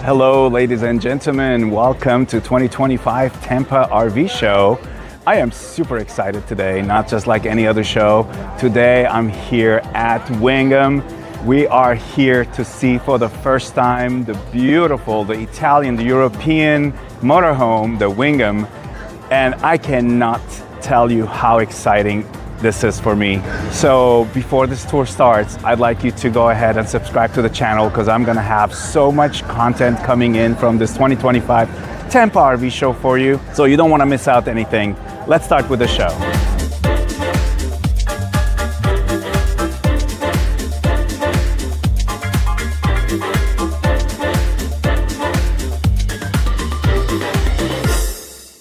Hello, ladies and gentlemen. Welcome to 2025 Tampa RV Show. I am super excited today, not just like any other show. Today, I'm here at Wingamm. We are here to see for the first time the beautiful, the Italian, the European motorhome, the Wingamm. And I cannot tell you how exciting this is for me. So before this tour starts, I'd like you to go ahead and subscribe to the channel because I'm gonna have so much content coming in from this 2025 Tampa RV show for you. So you don't wanna miss out anything. Let's start with the show.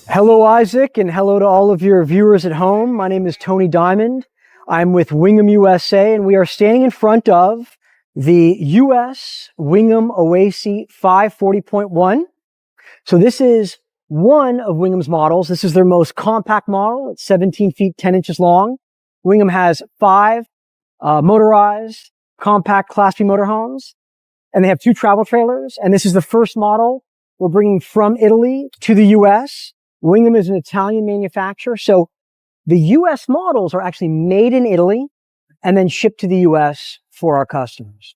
Hello, Isaac, and hello to all of your viewers at home. My name is Tony Diamond. I'm with Wingamm USA, and we are standing in front of the US Wingamm Oasi 540.1. So this is one of Wingamm's models. This is their most compact model. It's 17 feet, 10 inches long. Wingamm has 5 motorized compact Class B motorhomes, and they have 2 travel trailers. And this is the first model we're bringing from Italy to the US. Wingamm is an Italian manufacturer, so the US models are actually made in Italy and then shipped to the US for our customers.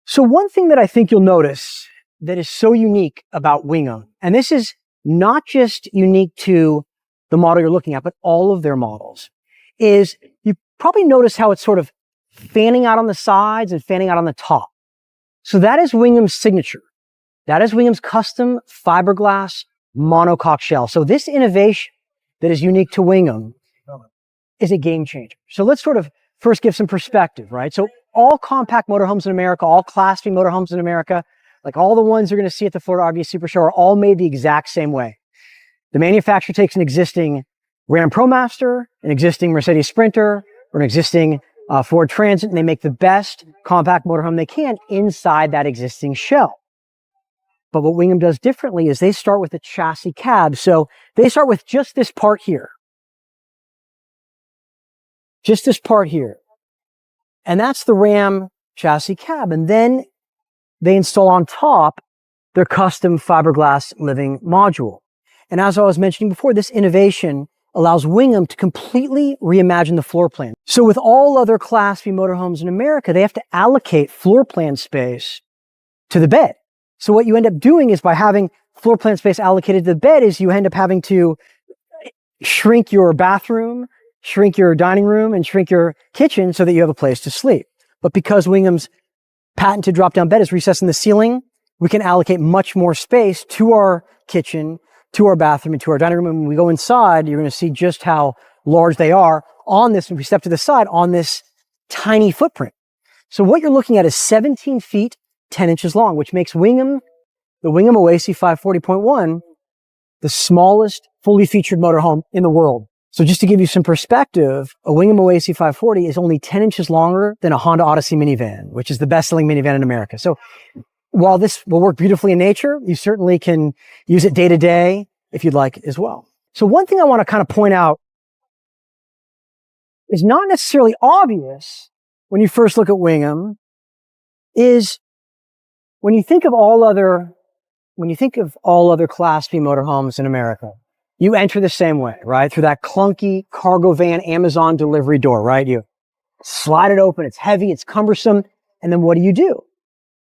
So one thing that I think you'll notice that is so unique about Wingamm, and this is not just unique to the model you're looking at, but all of their models, is you probably notice how it's sort of fanning out on the sides and fanning out on the top. So that is Wingamm's signature. That is Wingamm's custom fiberglass monocoque shell. So this innovation that is unique to Wingamm is a game changer. So let's sort of first give some perspective, right? So all compact motorhomes in America, all Class B motorhomes in America, like all the ones you're going to see at the Florida RV Super Show, are all made the exact same way. The manufacturer takes an existing Ram ProMaster, an existing Mercedes Sprinter, or an existing Ford Transit, and they make the best compact motorhome they can inside that existing shell. But what Wingamm does differently is they start with a chassis cab. So they start with just this part here. Just this part here. And that's the Ram chassis cab. And then they install on top their custom fiberglass living module. And as I was mentioning before, this innovation allows Wingamm to completely reimagine the floor plan. So with all other Class B motorhomes in America, they have to allocate floor plan space to the bed. So what you end up doing is by having floor plan space allocated to the bed is you end up having to shrink your bathroom, shrink your dining room, and shrink your kitchen so that you have a place to sleep. But because Wingamm's patented drop-down bed is recessed in the ceiling, we can allocate much more space to our kitchen, to our bathroom, and to our dining room. And when we go inside, you're going to see just how large they are on this, when we step to the side, on this tiny footprint. So what you're looking at is 17 feet, 10 inches long, which makes Wingamm, the Wingamm Oasi 540.1, the smallest fully featured motorhome in the world. So just to give you some perspective, a Wingamm Oasi 540 is only 10 inches longer than a Honda Odyssey minivan, which is the best-selling minivan in America. So while this will work beautifully in nature, you certainly can use it day to day if you'd like as well. So one thing I want to kind of point out is not necessarily obvious when you first look at Wingamm is when you think of all other Class B motorhomes in America, you enter the same way, right? Through that clunky cargo van Amazon delivery door, right? You slide it open, it's heavy, it's cumbersome, and then what do?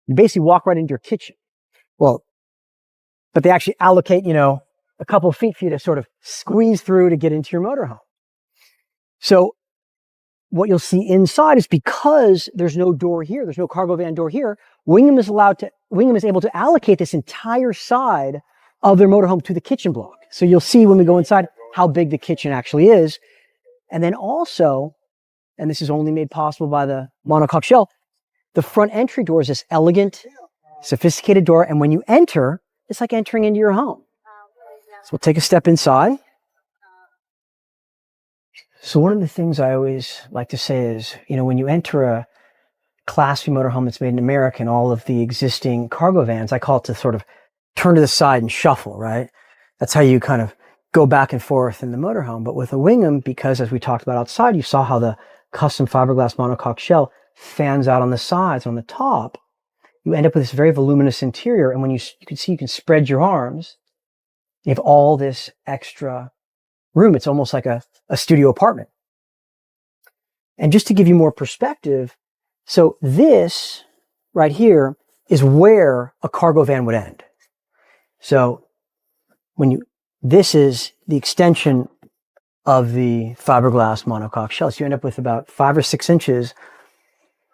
You basically walk right into your kitchen. Well, but they actually allocate, a couple of feet for you to sort of squeeze through to get into your motorhome. So what you'll see inside is because there's no door here, there's no cargo van door here, Wingamm is able to allocate this entire side of their motorhome to the kitchen block. So you'll see when we go inside how big the kitchen actually is. And then also, and this is only made possible by the monocoque shell, the front entry door is this elegant, sophisticated door. And when you enter, it's like entering into your home. So we'll take a step inside. So one of the things I always like to say is, when you enter a Class B motorhome that's made in America and all of the existing cargo vans, I call it to sort of turn to the side and shuffle, right? That's how you kind of go back and forth in the motorhome. But with a Wingamm, because as we talked about outside, you saw how the custom fiberglass monocoque shell fans out on the sides, on the top. you end up with this very voluminous interior. And when you can see, you can spread your arms. You have all this extra room. It's almost like a studio apartment. And just to give you more perspective, so this right here is where a cargo van would end. So this is the extension of the fiberglass monocoque shell. So you end up with about 5 or 6 inches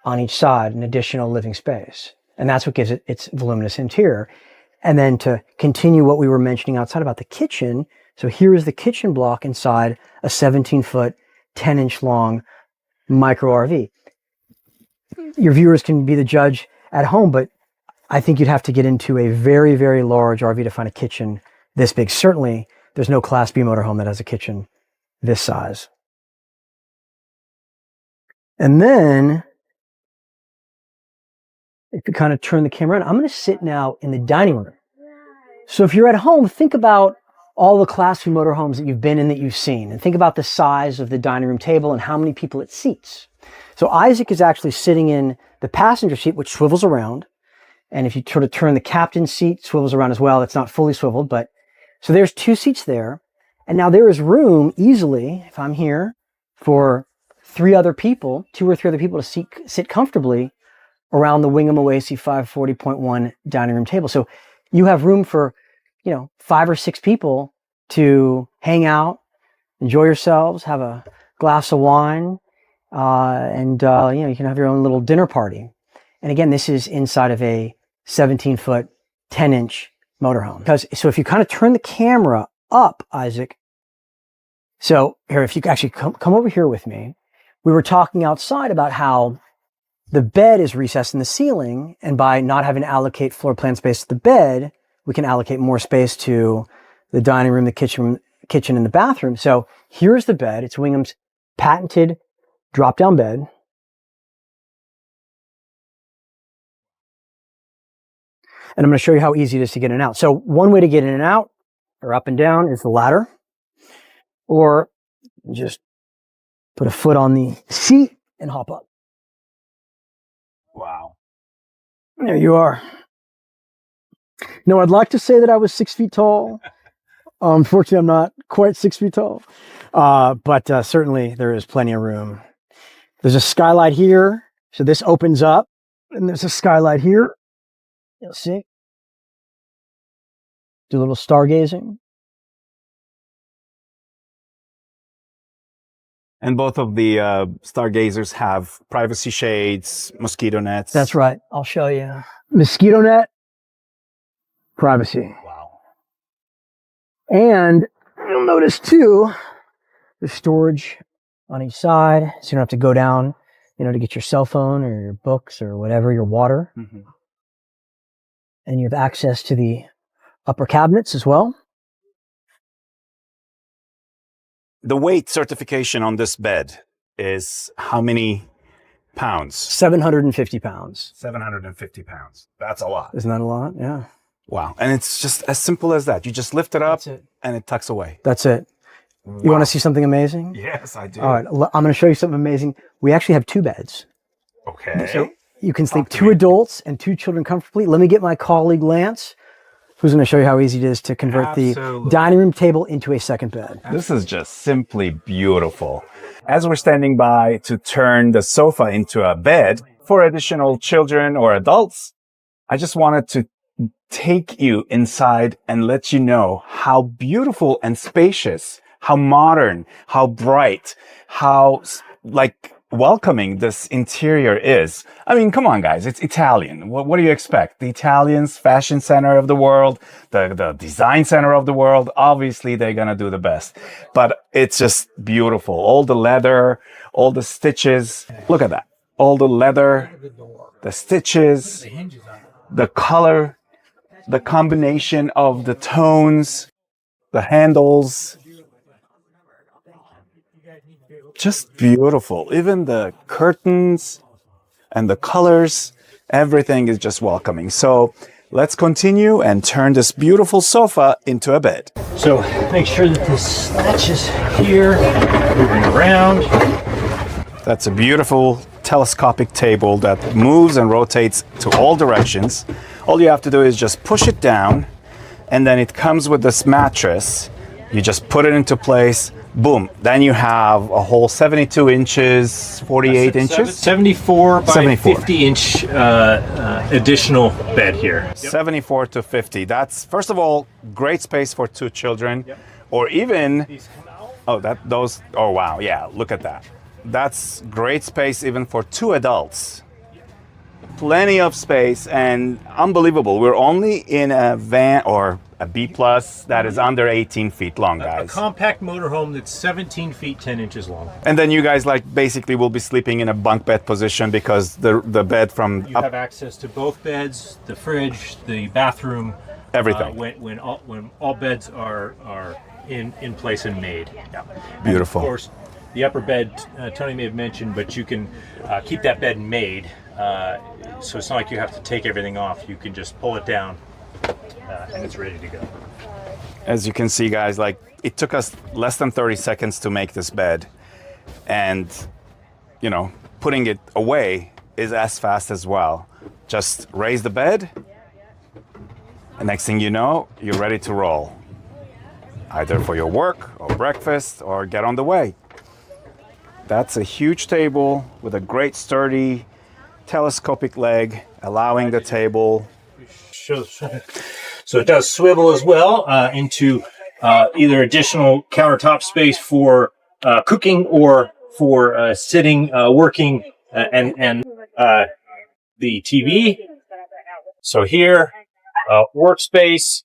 on each side, an additional living space. And that's what gives it its voluminous interior. And then to continue what we were mentioning outside about the kitchen, so here is the kitchen block inside a 17-foot, 10-inch long micro RV. Your viewers can be the judge at home, but I think you'd have to get into a very, very large RV to find a kitchen this big. Certainly, there's no Class B motorhome that has a kitchen this size. And then, if you kind of turn the camera on, I'm going to sit now in the dining room. So if you're at home, think about all the Class B motorhomes that you've been in, that you've seen, and think about the size of the dining room table and how many people it seats. So Isaac is actually sitting in the passenger seat, which swivels around. And if you sort of turn the captain's seat, swivels around as well. It's not fully swiveled, but so there's 2 seats there. And now there is room easily, if I'm here, for 3 other people, 2 or 3 other people to sit comfortably around the Wingamm Oasi 540.1 dining room table. So you have room for, 5 or 6 people to hang out, enjoy yourselves, have a glass of wine, and you can have your own little dinner party. And again, this is inside of a 17-foot, 10-inch motorhome. So if you kind of turn the camera up, Isaac, so here, if you actually come over here with me, we were talking outside about how the bed is recessed in the ceiling, and by not having to allocate floor plan space to the bed, we can allocate more space to the dining room, the kitchen, and the bathroom. So here's the bed. It's Wingam's patented drop-down bed. And I'm going to show you how easy it is to get in and out. So one way to get in and out, or up and down, is the ladder. Or just put a foot on the seat and hop up. Wow. There you are. No, I'd like to say that I was 6 feet tall. Unfortunately, I'm not quite 6 feet tall. But certainly there is plenty of room. There's a skylight here. So this opens up. And there's a skylight here. You'll see. Do a little stargazing. And both of the stargazers have privacy shades, mosquito nets. That's right. I'll show you. Mosquito net, privacy. Wow. And you'll notice too, there's storage on each side, so you don't have to go down, to get your cell phone or your books or whatever, your water. Mm-hmm. And you have access to the upper cabinets as well. The weight certification on this bed is how many pounds? 750 pounds. 750 pounds. That's a lot. Isn't that a lot? Yeah. Wow. And it's just as simple as that. You just lift it up and it tucks away. That's it. Wow. You want to see something amazing? Yes, I do. All right. I'm going to show you something amazing. We actually have 2 beds. Okay. So you can sleep 2 adults and 2 children comfortably. Let me get my colleague Lance, who's going to show you how easy it is to convert the dining room table into a second bed. This is just simply beautiful. As we're standing by to turn the sofa into a bed for additional children or adults, I just wanted to take you inside and let you know how beautiful and spacious, how modern, how bright, how welcoming this interior is. I mean, come on, guys, it's Italian. What do you expect? The Italians, fashion center of the world, the design center of the world. Obviously, they're gonna do the best. But it's just beautiful. All the leather, all the stitches. Look at that. All the leather, the stitches, the color, the combination of the tones, the handles. Just beautiful. Even the curtains and the colors, everything is just welcoming. So let's continue and turn this beautiful sofa into a bed. So make sure that this latch is here, moving around. That's a beautiful telescopic table that moves and rotates to all directions. All you have to do is just push it down, and then it comes with this mattress. You just put it into place, boom. Then you have a whole 72 inches, 48 inches? 74 by 74. 50 inch additional bed here. 74 to 50. That's, first of all, great space for 2 children, or even, oh, oh wow, yeah, look at that. That's great space even for 2 adults. Plenty of space and unbelievable. We're only in a van or a B plus that is under 18 feet long, guys. A compact motorhome that's 17 feet 10 inches long. And then you guys basically will be sleeping in a bunk bed position because the bed from you have access to both beds, the fridge, the bathroom, everything. When all beds are in place and made. Yeah. Beautiful. And of course, the upper bed Tony may have mentioned, but you can keep that bed made. So it's not like you have to take everything off. You can just pull it down and it's ready to go. As you can see, guys, it took us less than 30 seconds to make this bed, and putting it away is as fast as well. Just raise the bed, and next thing you know, you're ready to roll, either for your work or breakfast or get on the way. That's a huge table with a great sturdy telescopic leg, allowing the table. So it does swivel as well into either additional countertop space for cooking or for sitting, working, and the TV. So here, workspace,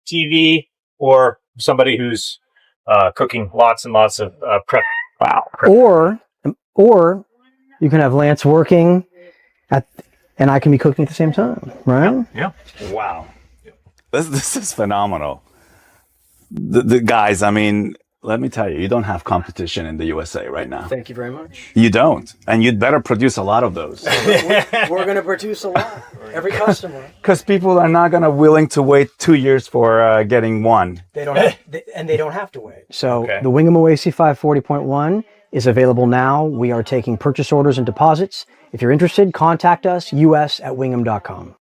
TV, or somebody who's cooking lots and lots of prep. Wow. Or you can have Lance working and I can be cooking at the same time, right? Yeah. Wow. This is phenomenal. The guys, I mean, let me tell you, you don't have competition in the USA right now. Thank you very much. You don't. And you'd better produce a lot of those. We're going to produce a lot. Every customer. Because people are not going to willing to wait 2 years for getting one. They don't have to wait. So the Wingamm Oasi 540.1 is available now. We are taking purchase orders and deposits. If you're interested, contact us, us@wingamm.com.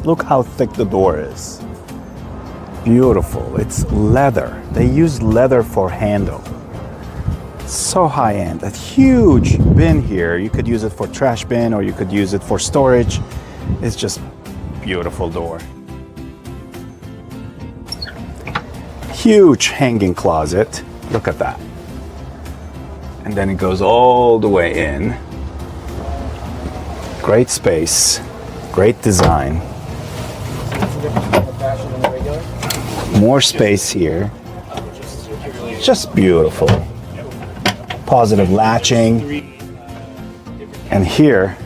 Look how thick the door is. Beautiful. It's leather. They use leather for handle. So high end. A huge bin here. You could use it for trash bin or you could use it for storage. It's just beautiful door. Huge hanging closet. Look at that. And then it goes all the way in. Great space. Great design. More space here. Just beautiful. Positive latching. And here,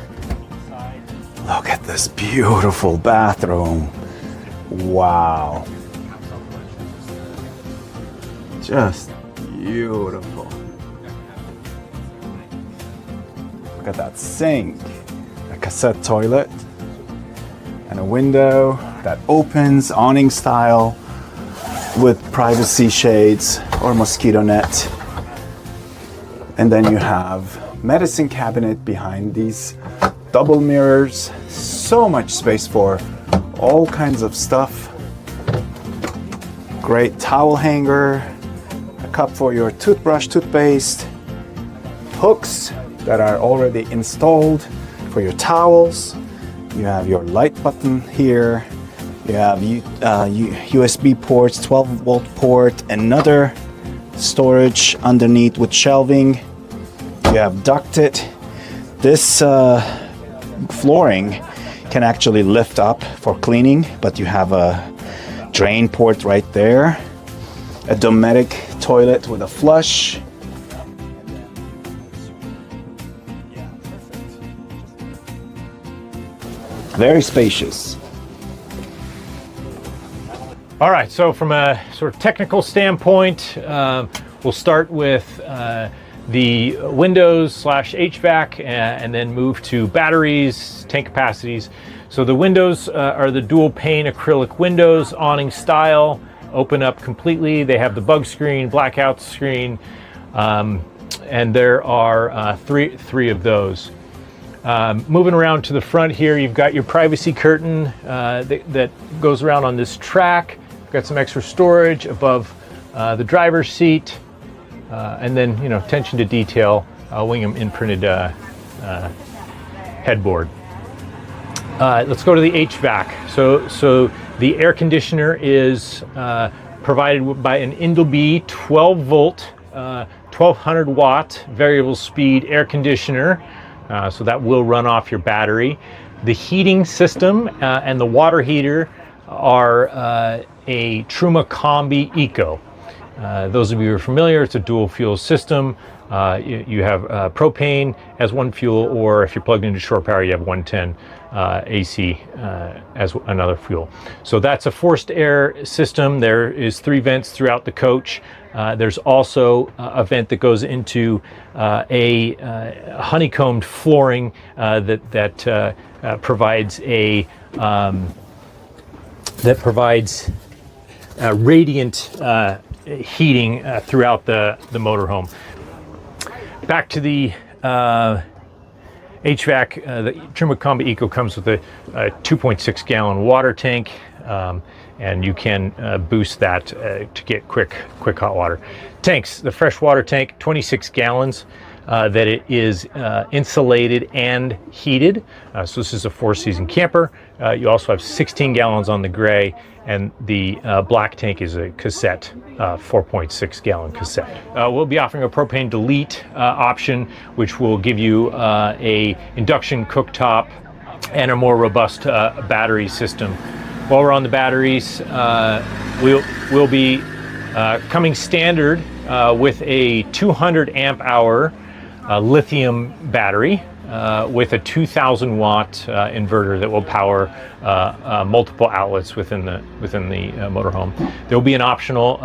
look at this beautiful bathroom. Wow. Just beautiful. Look at that sink, a cassette toilet, and a window that opens awning style with privacy shades or mosquito net. And then you have medicine cabinet behind these double mirrors. So much space for all kinds of stuff. Great towel hanger, a cup for your toothbrush, toothpaste, hooks that are already installed for your towels. You have your light button here. You have USB ports, 12-volt port, another storage underneath with shelving. You have ducted. This flooring can actually lift up for cleaning, but you have a drain port right there. A Dometic toilet with a flush. Very spacious. All right, so from a sort of technical standpoint, we'll start with the windows / HVAC and then move to batteries, tank capacities. So the windows are the dual pane acrylic windows, awning style, open up completely. They have the bug screen, blackout screen, and there are three of those. Moving around to the front here, you've got your privacy curtain that goes around on this track. Got some extra storage above the driver's seat, and then, you know, attention to detail, Wingamm imprinted headboard. Let's go to the HVAC. So the air conditioner is provided by an Indleby 12 volt, 1200 watt variable speed air conditioner. So that will run off your battery. The heating system and the water heater are a Truma Combi Eco. Those of you who are familiar, it's a dual fuel system. You have propane as one fuel, or if you're plugged into shore power, you have 110 AC as another fuel. So that's a forced air system. There is 3 vents throughout the coach. There's also a vent that goes into a honeycombed flooring that provides radiant heating throughout the motorhome. Back to the HVAC, the Truma Combi Eco comes with a 2.6 gallon water tank, and you can boost that to get quick hot water. Tanks, the freshwater tank, 26 gallons, that it is insulated and heated. So this is a 4-season camper. You also have 16 gallons on the gray, and the black tank is a cassette, 4.6 gallon cassette. We'll be offering a propane delete option, which will give you a induction cooktop and a more robust battery system. While we're on the batteries, we'll be coming standard with a 200 amp hour lithium battery with a 2,000 watt inverter that will power multiple outlets within the motorhome. There will be an optional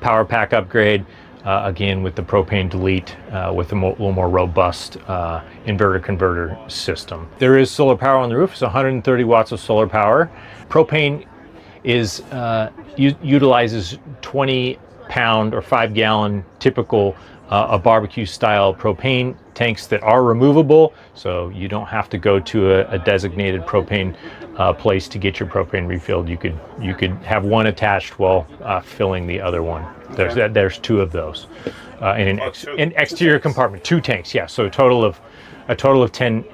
power pack upgrade, again with the propane delete, with a little more robust inverter converter system. There is solar power on the roof. It's 130 watts of solar power. Propane is utilizes 20 pound or 5 gallon typical a barbecue style propane tanks that are removable, so you don't have to go to a designated propane place to get your propane refilled. You could have one attached while filling the other one. There's 2 of those in an exterior compartment, 2 tanks. Yeah, so a total of 10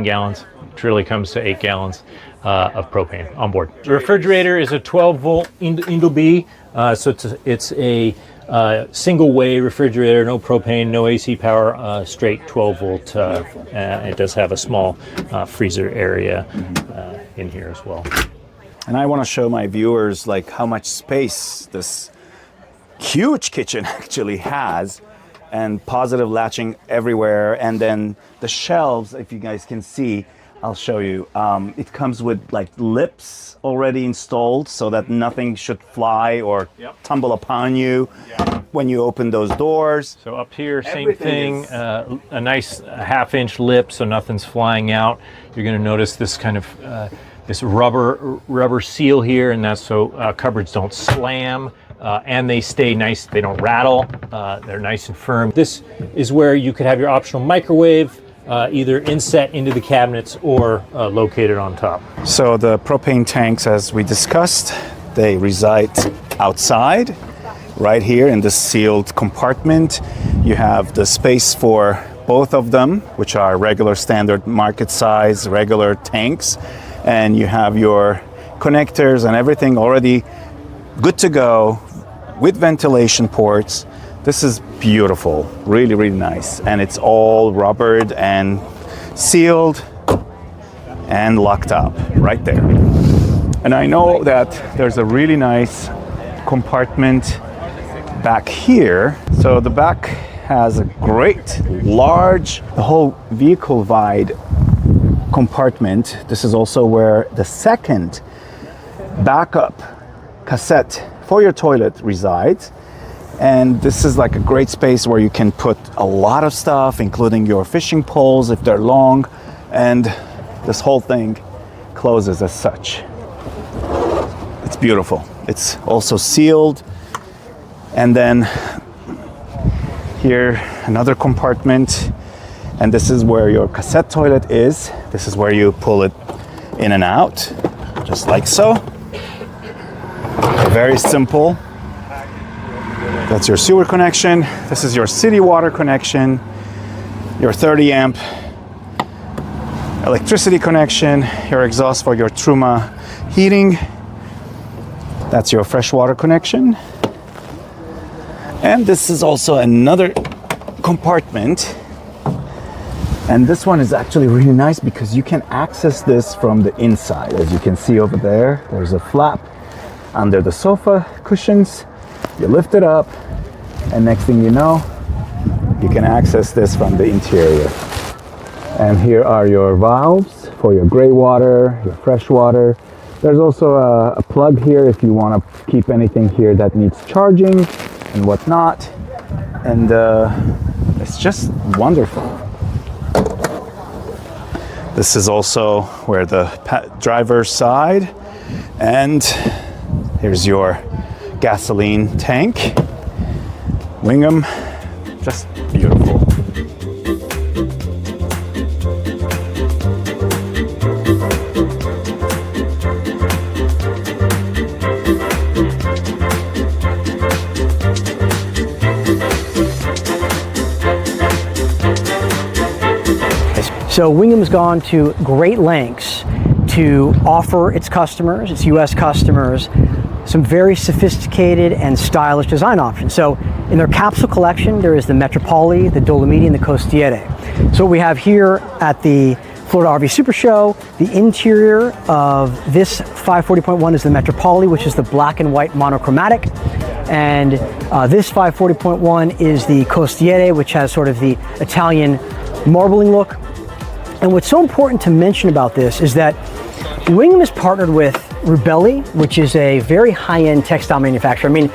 gallons, which really comes to 8 gallons of propane on board. The refrigerator is a 12 volt Indleby, so it's a single way refrigerator, no propane, no AC power, straight 12 volt. It does have a small freezer area in here as well. And I want to show my viewers like how much space this huge kitchen actually has, and positive latching everywhere. And then the shelves, if you guys can see, I'll show you. It comes with like lips already installed so that nothing should fly or tumble upon you when you open those doors. So up here, same thing, a nice half-inch lip so nothing's flying out. You're going to notice this kind of this rubber seal here, and that's so cupboards don't slam. And they stay nice, they don't rattle, they're nice and firm. This is where you could have your optional microwave, either inset into the cabinets or located on top. So the propane tanks, as we discussed, they reside outside, right here in this sealed compartment. You have the space for both of them, which are regular standard market size, regular tanks. And you have your connectors and everything already good to go with ventilation ports. This is beautiful, really, really nice. And it's all rubbered and sealed and locked up right there. And I know that there's a really nice compartment back here. So the back has a great, large, the whole vehicle wide compartment. This is also where the second backup cassette for your toilet resides. And this is like a great space where you can put a lot of stuff, including your fishing poles if they're long, and this whole thing closes as such. It's beautiful. It's also sealed. And then here, another compartment, and this is where your cassette toilet is. This is where you pull it in and out, just like so. Very simple. That's your sewer connection. This is your city water connection, your 30 amp electricity connection, your exhaust for your Truma heating. That's your freshwater connection. And this is also another compartment. And this one is actually really nice because you can access this from the inside. As you can see over there, there's a flap under the sofa cushions. You lift it up, and next thing you know, you can access this from the interior. And here are your valves for your gray water, your fresh water. There's also a plug here if you want to keep anything here that needs charging and whatnot. And it's just wonderful. This is also where the driver's side, and here's your gasoline tank. Wingamm, just beautiful. So Wingham's gone to great lengths to offer its customers, its US customers, some very sophisticated and stylish design options. So in their capsule collection, there is the Metropoli, the Dolomiti, and the Costiere. So what we have here at the Florida RV Super Show, the interior of this 540.1 is the Metropoli, which is the black and white monochromatic. And this 540.1 is the Costiere, which has sort of the Italian marbling look. And what's so important to mention about this is that Wingamm has partnered with Rubelli, which is a very high-end textile manufacturer. I mean,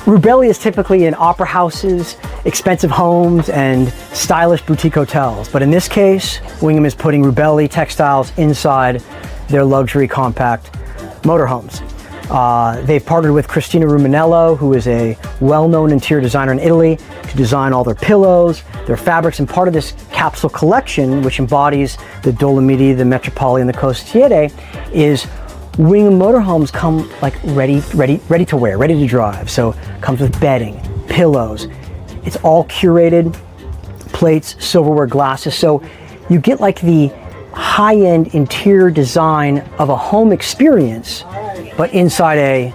Rubelli is typically in opera houses, expensive homes, and stylish boutique hotels. But in this case, Wingamm is putting Rubelli textiles inside their luxury compact motorhomes. They've partnered with Cristina Ruminello, who is a well-known interior designer in Italy, to design all their pillows, their fabrics, and part of this capsule collection, which embodies the Dolomiti, the Metropoli, and the Costiere, is Wingamm motorhomes come like ready to wear, ready to drive. So it comes with bedding, pillows. It's all curated, plates, silverware, glasses. So you get like the high-end interior design of a home experience, but inside a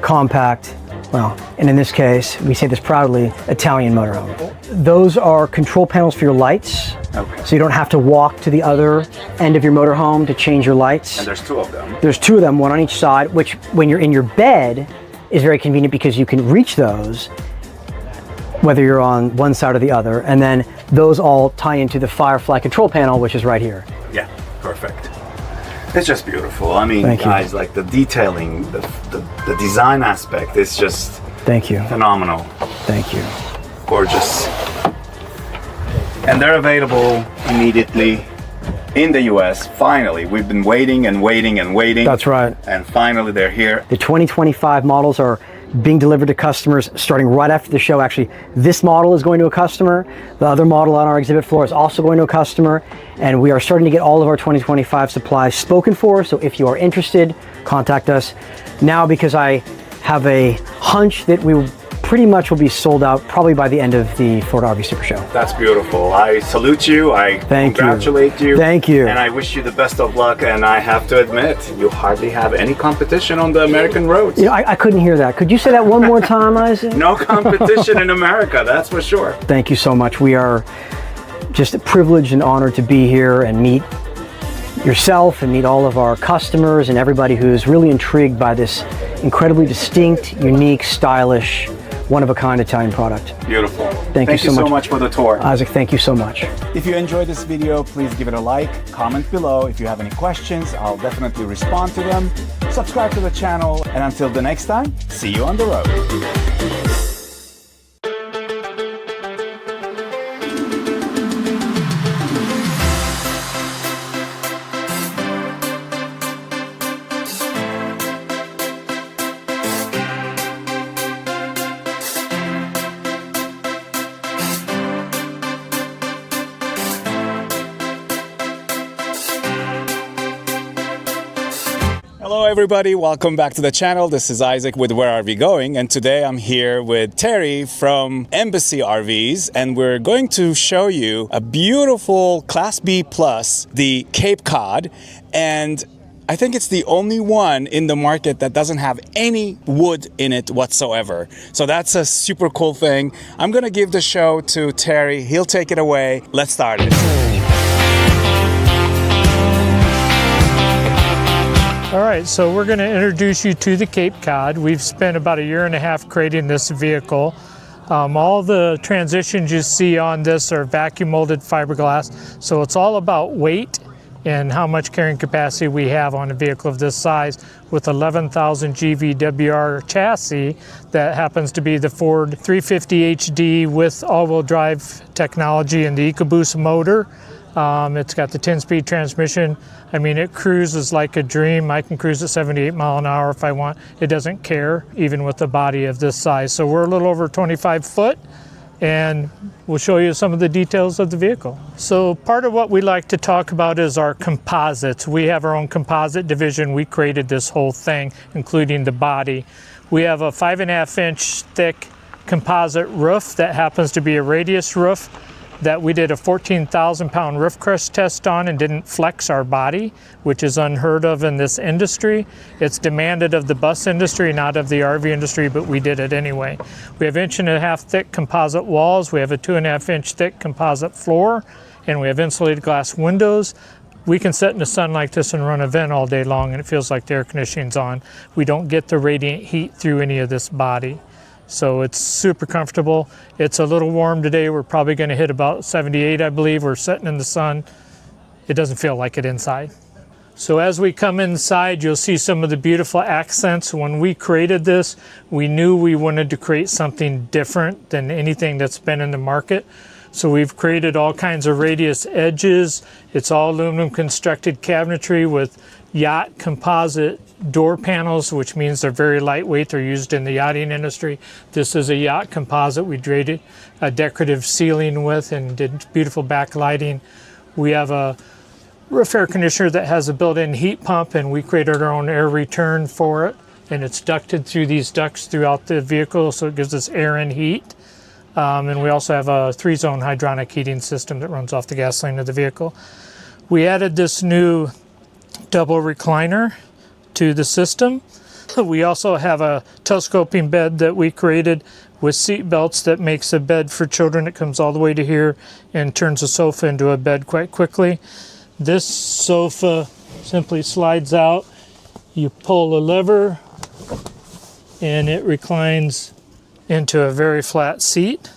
compact, well, and in this case, we say this proudly, Italian motorhome. Those are control panels for your lights. Okay. So you don't have to walk to the other end of your motorhome to change your lights. And there's two of them. There's two of them, one on each side, which when you're in your bed is very convenient because you can reach those whether you're on one side or the other. And then those all tie into the Firefly control panel, which is right here. Yeah, perfect. It's just beautiful. I mean, guys, like the detailing, the design aspect is just phenomenal. Thank you. Gorgeous. And they're available immediately in the US. Finally, we've been waiting and waiting and waiting. That's right. And finally they're here. The 2025 models are being delivered to customers starting right after the show. Actually, this model is going to a customer. The other model on our exhibit floor is also going to a customer. And we are starting to get all of our 2025 supplies spoken for. So if you are interested, contact us now, because I have a hunch that we pretty much will be sold out probably by the end of the Florida RV Super Show. That's beautiful. I salute you. I congratulate you. Thank you. And I wish you the best of luck. And I have to admit, you hardly have any competition on the American roads. You know, I couldn't hear that. Could you say that one more time, Isaac? No competition in America, that's for sure. Thank you so much. We are just privileged and honored to be here and meet yourself and meet all of our customers and everybody who's really intrigued by this incredibly distinct, unique, stylish one-of-a-kind Italian product. Beautiful. Thank you so much for the tour. Isaac, thank you so much. If you enjoyed this video, please give it a like, comment below. If you have any questions, I'll definitely respond to them. Subscribe to the channel, and until the next time, see you on the road. Hello everybody, welcome back to the channel. This is Isaac with Where Are We Going, and today I'm here with Terry from Embassy RVs, and we're going to show you a beautiful Class B Plus, the Cape Cod, and I think it's the only one in the market that doesn't have any wood in it whatsoever. So that's a super cool thing. I'm gonna give the show to Terry. He'll take it away. Let's start it. All right, so we're going to introduce you to the Cape Cod. We've spent about 1.5 years creating this vehicle. All the transitions you see on this are vacuum molded fiberglass. So it's all about weight and how much carrying capacity we have on a vehicle of this size with 11,000 GVWR chassis that happens to be the Ford 350 HD with all-wheel drive technology and the EcoBoost motor. It's got the 10-speed transmission. I mean, it cruises like a dream. I can cruise at 78 miles an hour if I want. It doesn't care, even with the body of this size. So we're a little over 25 foot, and we'll show you some of the details of the vehicle. So part of what we like to talk about is our composites. We have our own composite division. We created this whole thing, including the body. We have a 5.5-inch thick composite roof that happens to be a radius roof that we did a 14,000-pound roof crush test on and didn't flex our body, which is unheard of in this industry. It's demanded of the bus industry, not of the RV industry, but we did it anyway. We have 1.5 inch thick composite walls. We have a 2.5 inch thick composite floor, and we have insulated glass windows. We can sit in the sun like this and run a vent all day long, and it feels like the air conditioning's on. We don't get the radiant heat through any of this body. So it's super comfortable. It's a little warm today. We're probably going to hit about 78, I believe. We're sitting in the sun. It doesn't feel like it inside. So as we come inside, you'll see some of the beautiful accents. When we created this, we knew we wanted to create something different than anything that's been in the market. So we've created all kinds of radius edges. It's all aluminum constructed cabinetry with yacht composite door panels, which means they're very lightweight. They're used in the yachting industry. This is a yacht composite we created a decorative ceiling with and did beautiful backlighting. We have a roof air conditioner that has a built-in heat pump, and we created our own air return for it, and it's ducted through these ducts throughout the vehicle, so it gives us air and heat. And we also have a 3-zone hydronic heating system that runs off the gasoline of the vehicle. We added this new double recliner to the system. We also have a telescoping bed that we created with seat belts that makes a bed for children. It comes all the way to here and turns a sofa into a bed quite quickly. This sofa simply slides out. You pull a lever and it reclines into a very flat seat.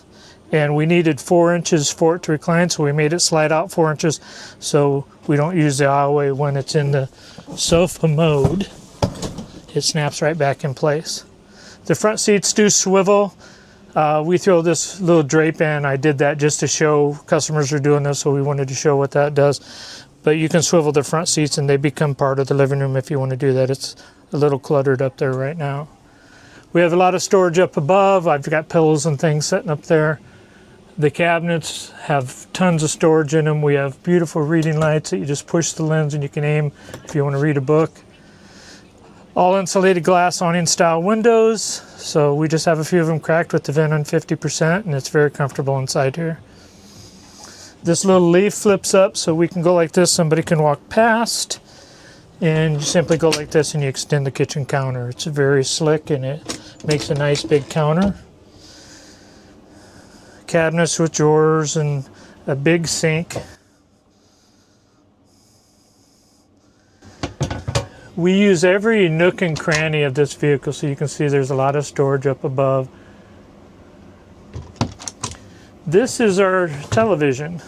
And we needed 4 inches for it to recline, so we made it slide out 4 inches so we don't use the aisleway when it's in the sofa mode. It snaps right back in place. The front seats do swivel. We throw this little drape in. I did that just to show customers are doing this, so we wanted to show what that does. But you can swivel the front seats and they become part of the living room if you want to do that. It's a little cluttered up there right now. We have a lot of storage up above. I've got pillows and things sitting up there. The cabinets have tons of storage in them. We have beautiful reading lights that you just push the lens and you can aim if you want to read a book. All insulated glass awning style windows. So we just have a few of them cracked with the vent on 50%, and it's very comfortable inside here. This little leaf flips up so we can go like this. Somebody can walk past, and you simply go like this and you extend the kitchen counter. It's very slick and it makes a nice big counter. Cabinets with drawers and a big sink. We use every nook and cranny of this vehicle, so you can see there's a lot of storage up above. This is our television.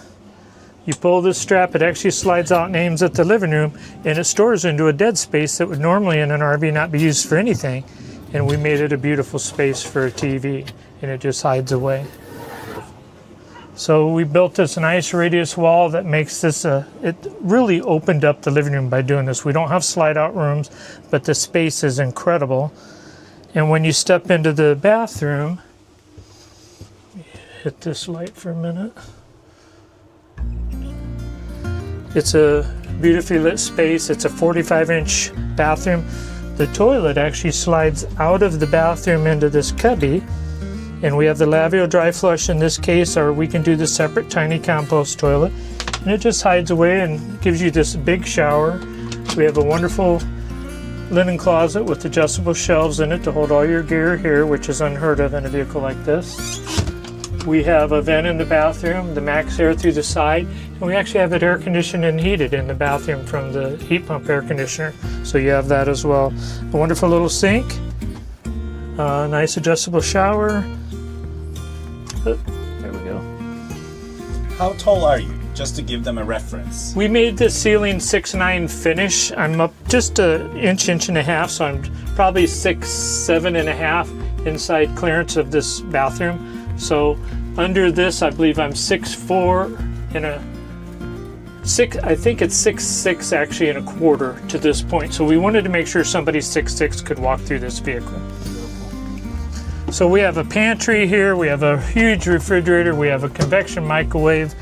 You pull this strap, it actually slides out and aims at the living room, and it stores into a dead space that would normally in an RV not be used for anything. And we made it a beautiful space for a TV, and it just hides away. So we built this nice radius wall that makes this it really opened up the living room by doing this. We don't have slide out rooms, but the space is incredible. And when you step into the bathroom, hit this light for a minute. It's a beautifully lit space. It's a 45-inch bathroom. The toilet actually slides out of the bathroom into this cubby. And we have the Lavio dry flush in this case, or we can do the separate tiny compost toilet. And it just hides away and gives you this big shower. We have a wonderful linen closet with adjustable shelves in it to hold all your gear here, which is unheard of in a vehicle like this. We have a vent in the bathroom, the max air through the side, and we actually have it air conditioned and heated in the bathroom from the heat pump air conditioner. So you have that as well. A wonderful little sink, nice adjustable shower. There we go. How tall are you? Just to give them a reference. We made this ceiling 6'9" finish. I'm up just an inch and a half, so I'm probably 6'7.5" inside clearance of this bathroom. So under this, I believe I'm 6'4" and I think it's 6'6" actually and a quarter to this point. So we wanted to make sure somebody 6'6" could walk through this vehicle. So we have a pantry here, we have a huge refrigerator, we have a convection microwave,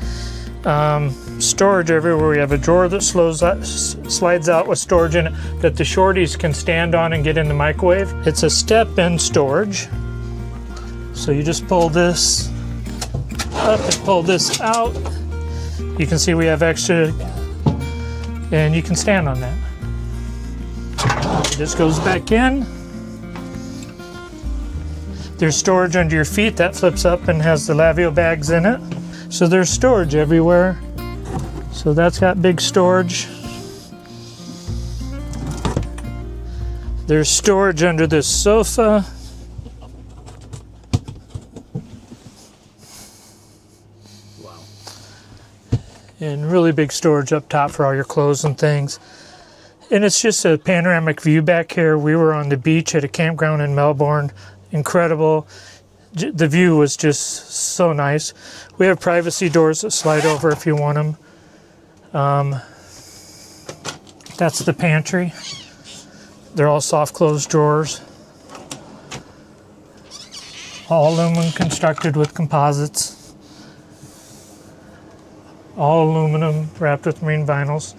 storage everywhere. We have a drawer that slides out with storage in it that the shorties can stand on and get in the microwave. It's a step-in storage. So you just pull this up and pull this out. You can see we have extra, and you can stand on that. This goes back in. There's storage under your feet that flips up and has the Lavio bags in it. So there's storage everywhere. So that's got big storage. There's storage under this sofa. Wow. And really big storage up top for all your clothes and things. And it's just a panoramic view back here. We were on the beach at a campground in Melbourne. Incredible. The view was just so nice. We have privacy doors that slide over if you want them. That's the pantry. They're all soft close drawers. All aluminum constructed with composites. All aluminum wrapped with marine vinyls.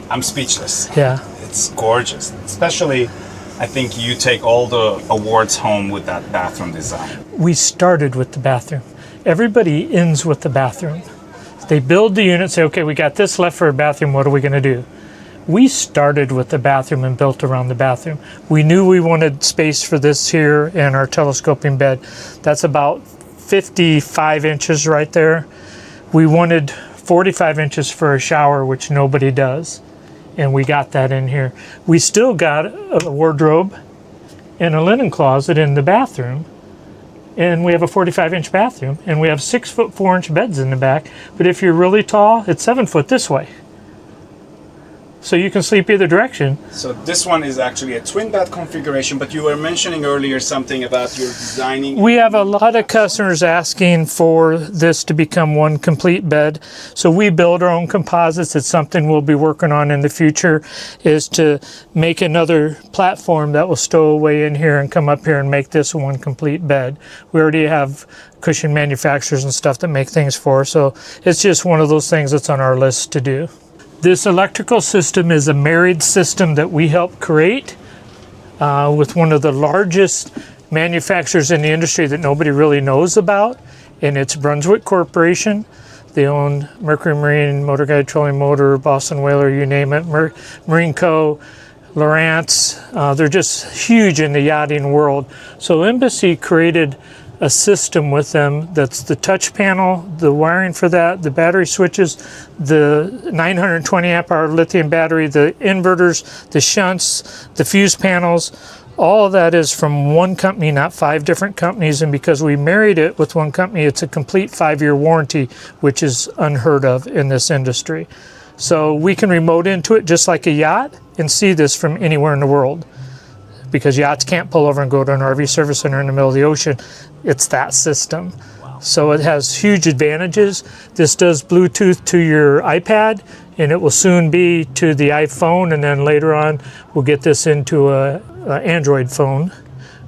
I'm speechless. Yeah. It's gorgeous. Especially, I think you take all the awards home with that bathroom design. We started with the bathroom. Everybody ends with the bathroom. They build the unit, say, okay, we got this left for a bathroom, what are we gonna do? We started with the bathroom and built around the bathroom. We knew we wanted space for this here and our telescoping bed. That's about 55 inches right there. We wanted 45 inches for a shower, which nobody does. And we got that in here. We still got a wardrobe and a linen closet in the bathroom. And we have a 45-inch bathroom. And we have 6'4" beds in the back. But if you're really tall, it's 7 foot this way. So you can sleep either direction. So this one is actually a twin bed configuration, but you were mentioning earlier something about your designing. We have a lot of customers asking for this to become one complete bed. So we build our own composites. It's something we'll be working on in the future, is to make another platform that will stow away in here and come up here and make this one complete bed. We already have cushion manufacturers and stuff that make things for us. So it's just one of those things that's on our list to do. This electrical system is a married system that we helped create with one of the largest manufacturers in the industry that nobody really knows about, and it's Brunswick Corporation. They own Mercury Marine, Motor Guide Trolling Motor, Boston Whaler, you name it, Marine Co., Lowrance. They're just huge in the yachting world. So Embassy created a system with them that's the touch panel, the wiring for that, the battery switches, the 920 amp hour lithium battery, the inverters, the shunts, the fuse panels, All of that is from one company, not 5 different companies, and because we married it with one company, it's a complete 5-year warranty, which is unheard of in this industry. So we can remote into it just like a yacht and see this from anywhere in the world, because yachts can't pull over and go to an RV service center in the middle of the ocean. It's that system. So it has huge advantages. This does Bluetooth to your iPad, and it will soon be to the iPhone, and then later on we'll get this into a Android phone.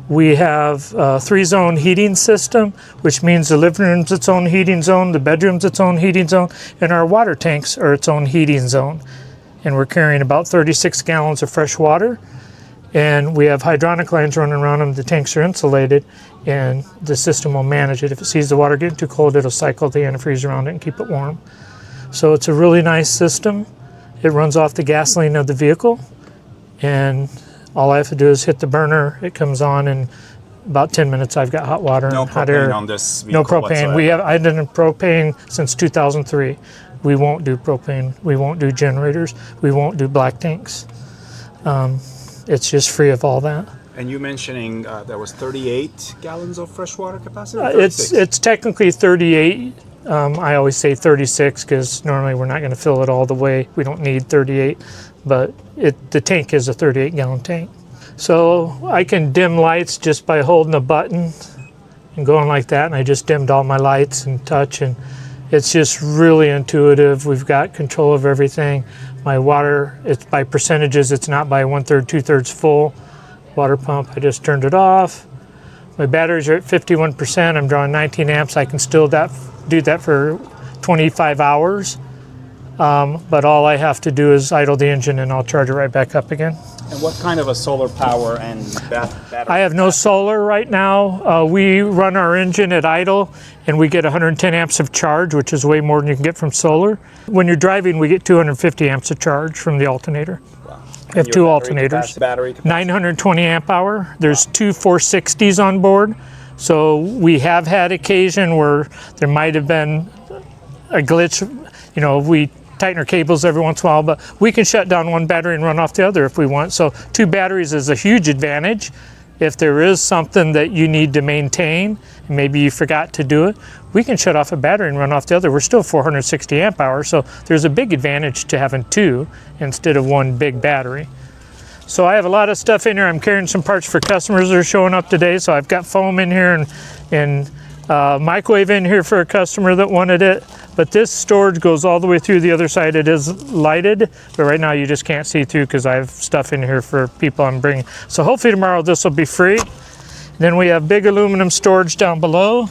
We have a 3-zone heating system, which means the living room's its own heating zone, the bedroom's its own heating zone, and our water tanks are its own heating zone. And we're carrying about 36 gallons of fresh water, and we have hydronic lines running around them. The tanks are insulated, and the system will manage it. If it sees the water getting too cold, it'll cycle the antifreeze around it and keep it warm. So it's a really nice system. It runs off the gasoline of the vehicle, and all I have to do is hit the burner. It comes on, in about 10 minutes I've got hot water and hot air. No propane on this vehicle. No propane. Whatsoever. I've done propane since 2003. We won't do propane. We won't do generators. We won't do black tanks. It's just free of all that. And you mentioning there was 38 gallons of freshwater capacity? It's technically 38. I always say 36 because normally we're not going to fill it all the way. We don't need 38, but the tank is a 38-gallon tank. So I can dim lights just by holding a button and going like that, and I just dimmed all my lights and touch, and it's just really intuitive. We've got control of everything. My water, it's by percentages. It's not by 1/3, 2/3 full. Water pump, I just turned it off. My batteries are at 51%. I'm drawing 19 amps. I can still do that for 25 hours. But all I have to do is idle the engine and I'll charge it right back up again. And what kind of a solar power and battery? I have no solar right now. We run our engine at idle and we get 110 amps of charge, which is way more than you can get from solar. When you're driving, we get 250 amps of charge from the alternator. Wow. We have 2 alternators. Battery capacity? 920 amp hour. There's 2 460s on board. So we have had occasion where there might have been a glitch. You know, we tighten our cables every once in a while, but we can shut down one battery and run off the other if we want. So 2 batteries is a huge advantage. If there is something that you need to maintain, and maybe you forgot to do it, we can shut off a battery and run off the other. We're still 460 amp hours, so there's a big advantage to having 2 instead of 1 big battery. So I have a lot of stuff in here. I'm carrying some parts for customers that are showing up today. So I've got foam in here and microwave in here for a customer that wanted it. But this storage goes all the way through the other side. It is lighted, but right now you just can't see through because I have stuff in here for people I'm bringing. So hopefully tomorrow this will be free. Then we have big aluminum storage down below.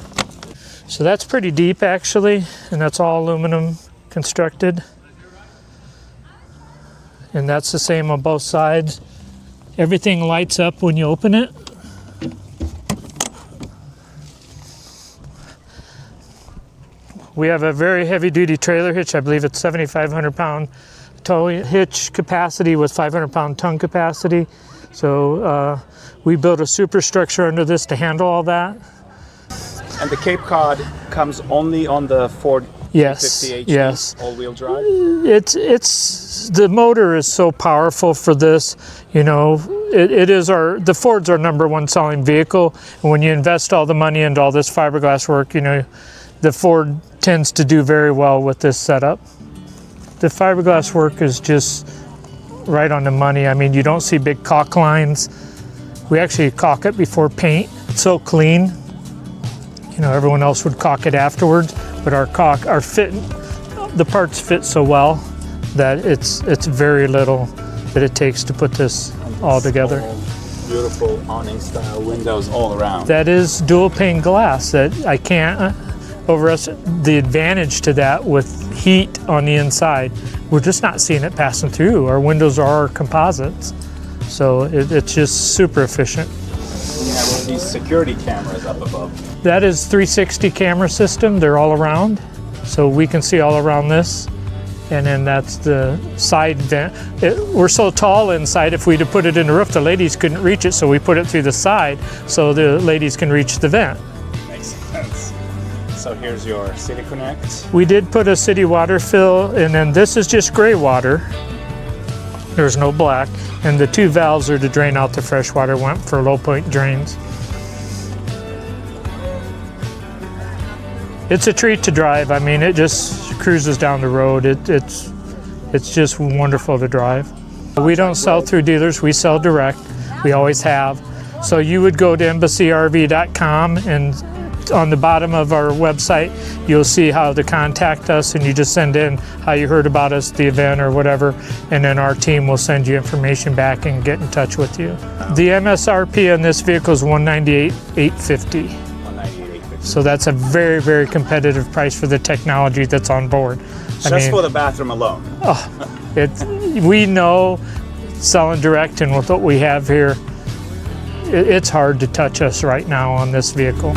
So that's pretty deep actually, and that's all aluminum constructed. And that's the same on both sides. Everything lights up when you open it. We have a very heavy duty trailer hitch. I believe it's 7,500 pound tow hitch capacity with 500 pound tongue capacity. So we built a superstructure under this to handle all that. And the Cape Cod comes only on the Ford 50 HD, yes. all-wheel drive? It's the motor is so powerful for this. You know, the Ford's our #1 selling vehicle. And when you invest all the money into all this fiberglass work, you know, the Ford tends to do very well with this setup. The fiberglass work is just right on the money. I mean, you don't see big caulk lines. We actually caulk it before paint. It's so clean. You know, everyone else would caulk it afterwards, but the parts fit so well that it's very little that it takes to put this all together. Beautiful awning style windows all around. That is dual pane glass that I can't overestimate the advantage to that with heat on the inside. We're just not seeing it passing through. Our windows are composites, so it's just super efficient. You have these security cameras up above. That is 360 camera system. They're all around, so we can see all around this. And then that's the side vent. We're so tall inside, if we'd have put it in the roof, the ladies couldn't reach it, so we put it through the side so the ladies can reach the vent. Makes sense. So here's your City Connect. We did put a city water fill, and then this is just gray water. There's no black. And the 2 valves are to drain out the fresh water, went for low point drains. It's a treat to drive. I mean, it just cruises down the road. It's just wonderful to drive. We don't sell through dealers, we sell direct. We always have. So you would go to embassyrv.com, and on the bottom of our website, you'll see how to contact us, and you just send in how you heard about us, the event or whatever, and then our team will send you information back and get in touch with you. The MSRP on this vehicle is $198,850. So that's a very, very competitive price for the technology that's on board. Just for the bathroom alone. We know, selling direct and with what we have here, it's hard to touch us right now on this vehicle.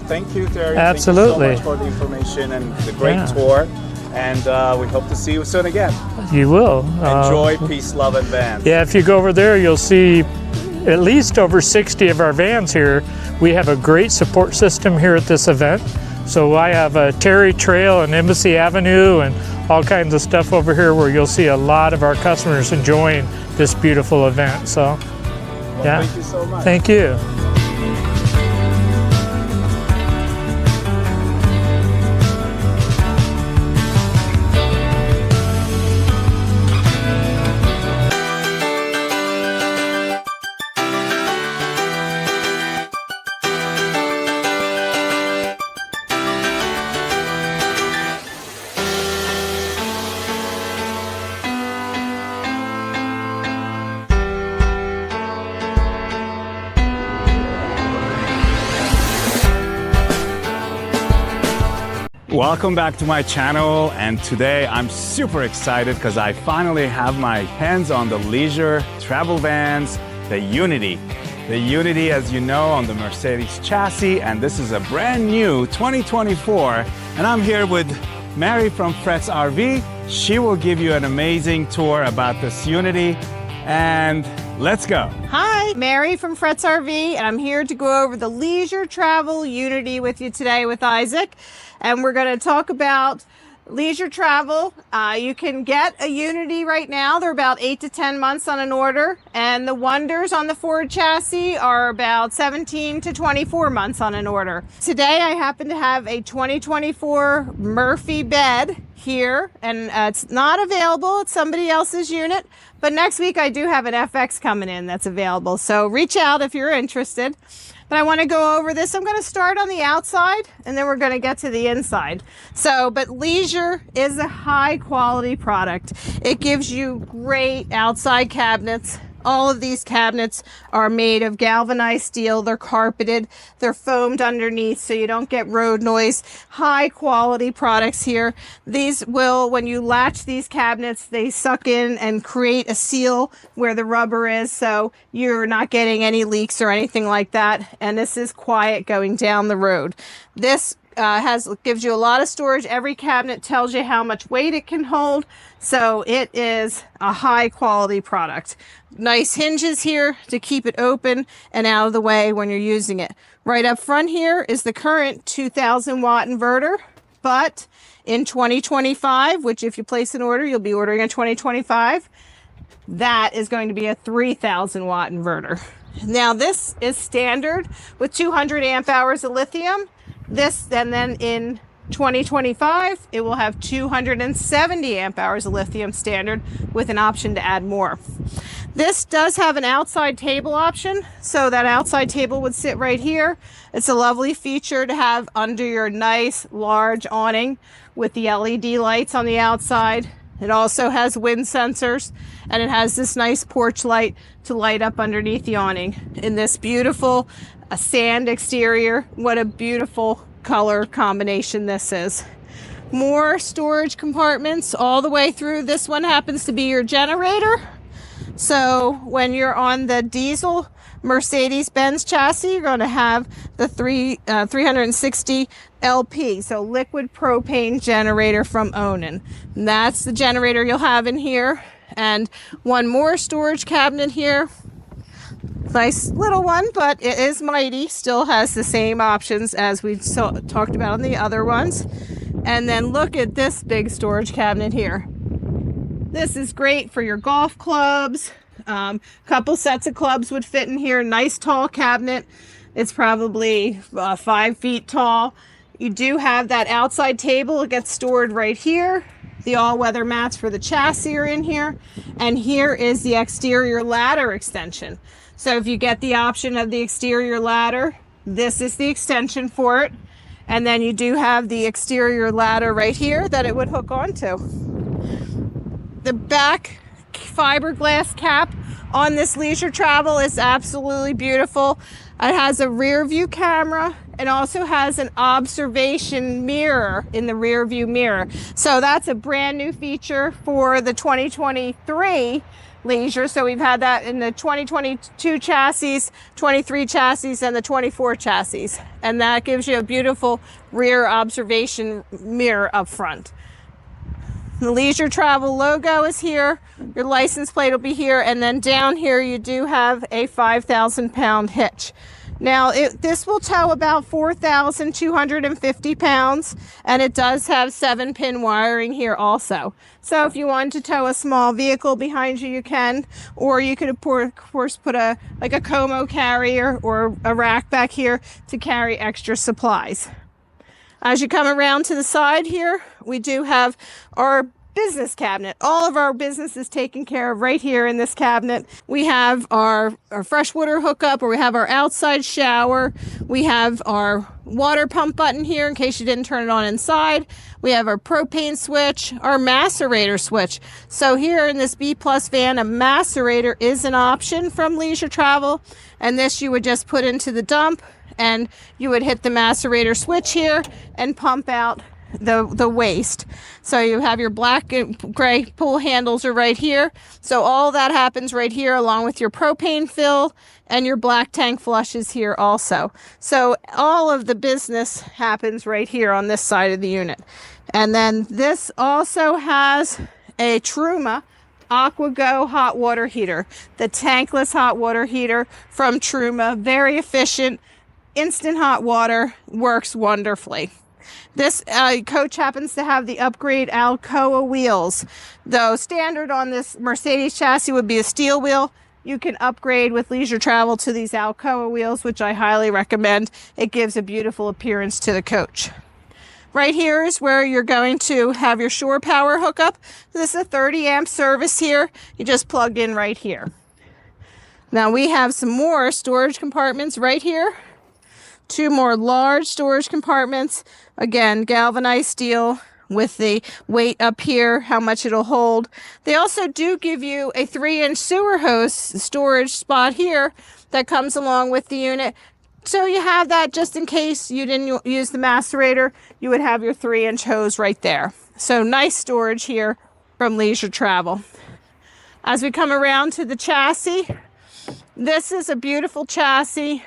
Thank you, Terry. Absolutely. Thank you so much for the information and the great tour. And we hope to see you soon again. You will. Enjoy, peace, love, and vans. Yeah, if you go over there, you'll see at least over 60 of our vans here. We have a great support system here at this event. So I have a Terry Trail and Embassy Avenue and all kinds of stuff over here where you'll see a lot of our customers enjoying this beautiful event. So, yeah. Thank you so much. Thank you. Welcome back to my channel, and today I'm super excited because I finally have my hands on the leisure travel vans, the Unity. The Unity, as you know, on the Mercedes chassis, and this is a brand new 2024, and I'm here with Mary from Fretz RV. She will give you an amazing tour about this Unity, and let's go. Hi, Mary from Fretz RV, and I'm here to go over the leisure travel Unity with you today with Isaac. And we're going to talk about leisure travel. You can get a Unity right now. They're about 8 to 10 months on an order. And the Wonders on the Ford chassis are about 17 to 24 months on an order. Today, I happen to have a 2024 Murphy bed here, and it's not available. It's somebody else's unit. But next week, I do have an FX coming in that's available. So reach out if you're interested. But I want to go over this. I'm going to start on the outside, and then we're going to get to the inside. But leisure is a high quality product. It gives you great outside cabinets, All of these cabinets are made of galvanized steel. They're carpeted, they're foamed underneath so you don't get road noise. High quality products here. These will, when you latch these cabinets, they suck in and create a seal where the rubber is, so you're not getting any leaks or anything like that. And this is quiet going down the road. This gives you a lot of storage. Every cabinet tells you how much weight it can hold, so it is a high quality product. Nice hinges here to keep it open and out of the way when you're using it. Right up front here is the current 2,000 watt inverter, but in 2025, which if you place an order, you'll be ordering in 2025, that is going to be a 3,000 watt inverter. Now this is standard with 200 amp hours of lithium. This, and then in 2025, it will have 270 amp hours of lithium standard with an option to add more. This does have an outside table option, so that outside table would sit right here. It's a lovely feature to have under your nice large awning with the LED lights on the outside. It also has wind sensors, and it has this nice porch light to light up underneath the awning in this beautiful sand exterior. What a beautiful color combination this is. More storage compartments all the way through. This one happens to be your generator. So when you're on the diesel Mercedes-Benz chassis, you're going to have the 360 LP, so liquid propane generator from Onan. And that's the generator you'll have in here. And one more storage cabinet here. Nice little one, but it is mighty. Still has the same options as we talked about on the other ones. And then look at this big storage cabinet here. This is great for your golf clubs. Couple sets of clubs would fit in here. Nice tall cabinet. It's probably 5 feet tall. You do have that outside table. It gets stored right here. The all-weather mats for the chassis are in here. And here is the exterior ladder extension. So if you get the option of the exterior ladder, this is the extension for it. And then you do have the exterior ladder right here that it would hook onto. The back fiberglass cap on this leisure travel is absolutely beautiful. It has a rear view camera. It also has an observation mirror in the rear view mirror. So that's a brand new feature for the 2023 leisure. So we've had that in the 2022 chassis, 23 chassis, and the 24 chassis. And that gives you a beautiful rear observation mirror up front. The leisure travel logo is here. Your license plate will be here. And then down here, you do have a 5,000 pound hitch. Now, this will tow about 4,250 pounds, and it does have 7-pin wiring here also. So if you want to tow a small vehicle behind you, you can, or you could, of course, put a Como carrier or a rack back here to carry extra supplies. As you come around to the side here, we do have our business cabinet. All of our business is taken care of right here in this cabinet. We have our freshwater hookup, or we have our outside shower. We have our water pump button here in case you didn't turn it on inside. We have our propane switch, our macerator switch. So here in this B Plus van, a macerator is an option from Leisure Travel, and this you would just put into the dump, and you would hit the macerator switch here and pump out the waste. So you have your black and gray pull handles are right here. So all that happens right here, along with your propane fill, and your black tank flushes here also. So all of the business happens right here on this side of the unit. And then this also has a Truma AquaGo hot water heater, the tankless hot water heater from Truma. Very efficient, instant hot water, works wonderfully. This coach happens to have the upgrade Alcoa wheels. Though standard on this Mercedes chassis would be a steel wheel, you can upgrade with Leisure Travel to these Alcoa wheels, which I highly recommend. It gives a beautiful appearance to the coach. Right here is where you're going to have your shore power hookup. This is a 30 amp service here. You just plug in right here. Now we have some more storage compartments right here. 2 more large storage compartments. Again, galvanized steel, with the weight up here, how much it'll hold. They also do give you a 3-inch sewer hose storage spot here that comes along with the unit. So you have that just in case you didn't use the macerator, you would have your 3-inch hose right there. So nice storage here from Leisure Travel. As we come around to the chassis, this is a beautiful chassis.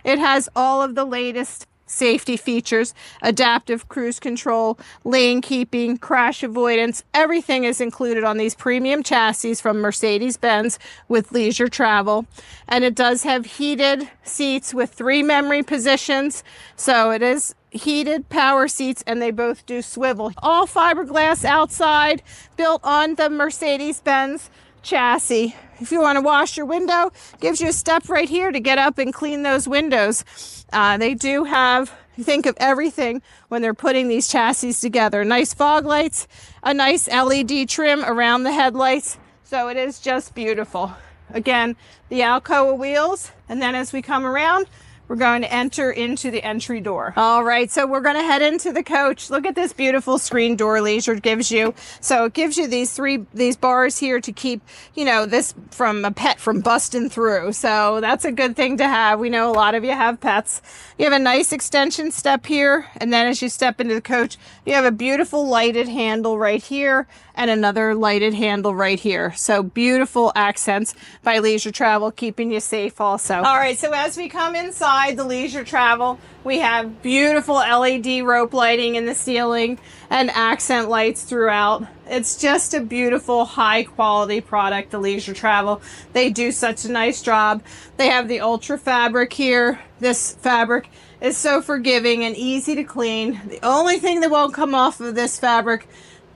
It has all of the latest safety features, adaptive cruise control, lane keeping, crash avoidance. Everything is included on these premium chassis from Mercedes-Benz with Leisure Travel. And it does have heated seats with 3 memory positions. So it is heated power seats, and they both do swivel. All fiberglass outside, built on the Mercedes-Benz chassis. If you want to wash your window, gives you a step right here to get up and clean those windows. They do have, think of everything when they're putting these chassis together. Nice fog lights, a nice LED trim around the headlights. So it is just beautiful. Again, the Alcoa wheels. And then as we come around, we're going to enter into the entry door. All right, so we're going to head into the coach. Look at this beautiful screen door Leisure gives you. So it gives you these bars here to keep, you know, this from a pet from busting through. So that's a good thing to have. We know a lot of you have pets. You have a nice extension step here. And then as you step into the coach, you have a beautiful lighted handle right here and another lighted handle right here. So beautiful accents by Leisure Travel, keeping you safe also. All right, so as we come inside the Leisure Travel, we have beautiful LED rope lighting in the ceiling and accent lights throughout. It's just a beautiful, high quality product, the Leisure Travel. They do such a nice job. They have the Ultra fabric here. This fabric is so forgiving and easy to clean. The only thing that won't come off of this fabric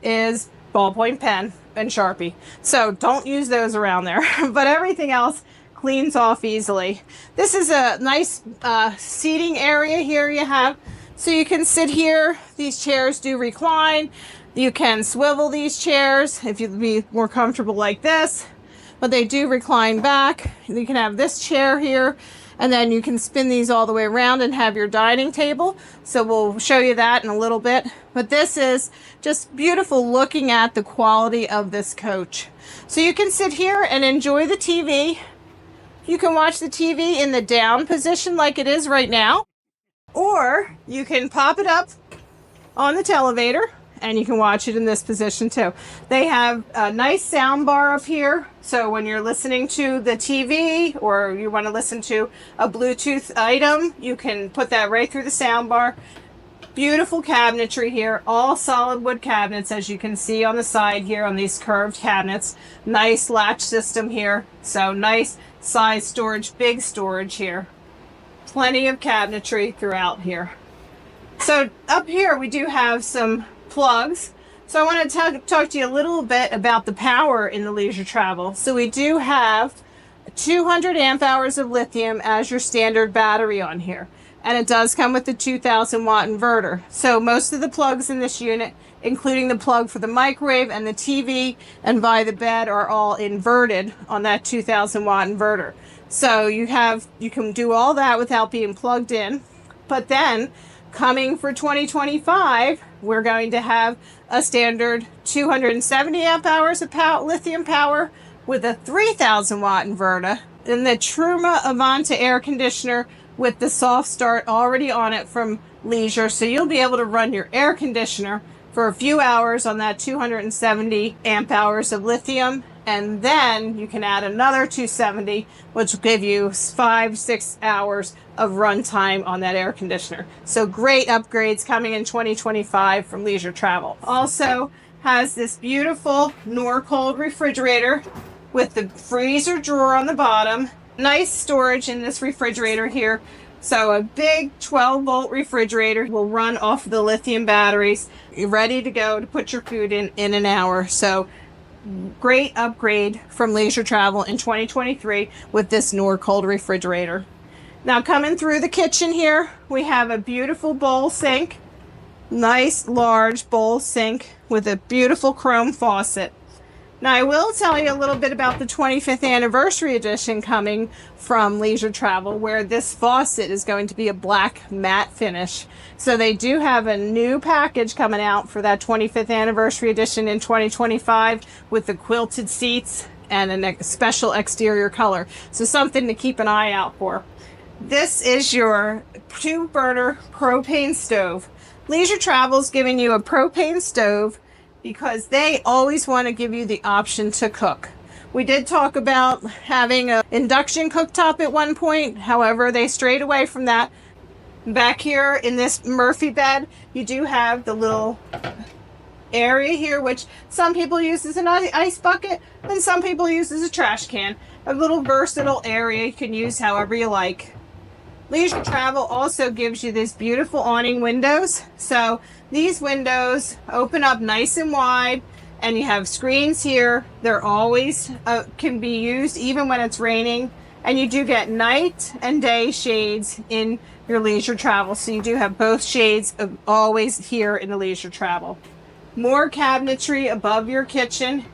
is ballpoint pen and Sharpie. So don't use those around there. But everything else cleans off easily. This is a nice seating area here you have. So you can sit here. These chairs do recline. You can swivel these chairs if you'd be more comfortable like this. But they do recline back. You can have this chair here. And then you can spin these all the way around and have your dining table. So we'll show you that in a little bit. But this is just beautiful looking at the quality of this coach. So you can sit here and enjoy the TV. You can watch the TV in the down position like it is right now. Or you can pop it up on the televator and you can watch it in this position too. They have a nice sound bar up here. So when you're listening to the TV or you want to listen to a Bluetooth item, you can put that right through the sound bar. Beautiful cabinetry here, all solid wood cabinets as you can see on the side here on these curved cabinets. Nice latch system here. So nice size storage, big storage here. Plenty of cabinetry throughout here. So up here we do have some plugs. So I want to talk to you a little bit about the power in the Leisure Travel. So we do have 200 amp hours of lithium as your standard battery on here. And it does come with the 2000 watt inverter. So most of the plugs in this unit, including the plug for the microwave and the TV and by the bed, are all inverted on that 2000 watt inverter. So you can do all that without being plugged in. But then coming for 2025, we're going to have a standard 270 amp hours of lithium power with a 3000 watt inverter and the Truma Avanta air conditioner with the soft start already on it from Leisure. So you'll be able to run your air conditioner for a few hours on that 270 amp hours of lithium. And then you can add another 270, which will give you 5-6 hours of runtime on that air conditioner. So great upgrades coming in 2025 from Leisure Travel. Also has this beautiful Norcold refrigerator with the freezer drawer on the bottom. Nice storage in this refrigerator here. So a big 12-volt refrigerator will run off the lithium batteries. You're ready to go to put your food in an hour. So great upgrade from Leisure Travel in 2023 with this Norcold refrigerator. Now coming through the kitchen here, we have a beautiful bowl sink. Nice large bowl sink with a beautiful chrome faucet. Now, I will tell you a little bit about the 25th anniversary edition coming from Leisure Travel, where this faucet is going to be a black matte finish. So they do have a new package coming out for that 25th anniversary edition in 2025 with the quilted seats and a special exterior color. So something to keep an eye out for. This is your 2-burner propane stove. Leisure Travel's giving you a propane stove because they always want to give you the option to cook. We did talk about having an induction cooktop at one point. However, they strayed away from that. Back here in this Murphy bed, you do have the little area here, which some people use as an ice bucket and some people use as a trash can. A little versatile area you can use however you like. Leisure Travel also gives you this beautiful awning windows. So these windows open up nice and wide, and you have screens here. They're always can be used even when it's raining, and you do get night and day shades in your Leisure Travel. So you do have both shades of always here in the Leisure Travel. More cabinetry above your kitchen.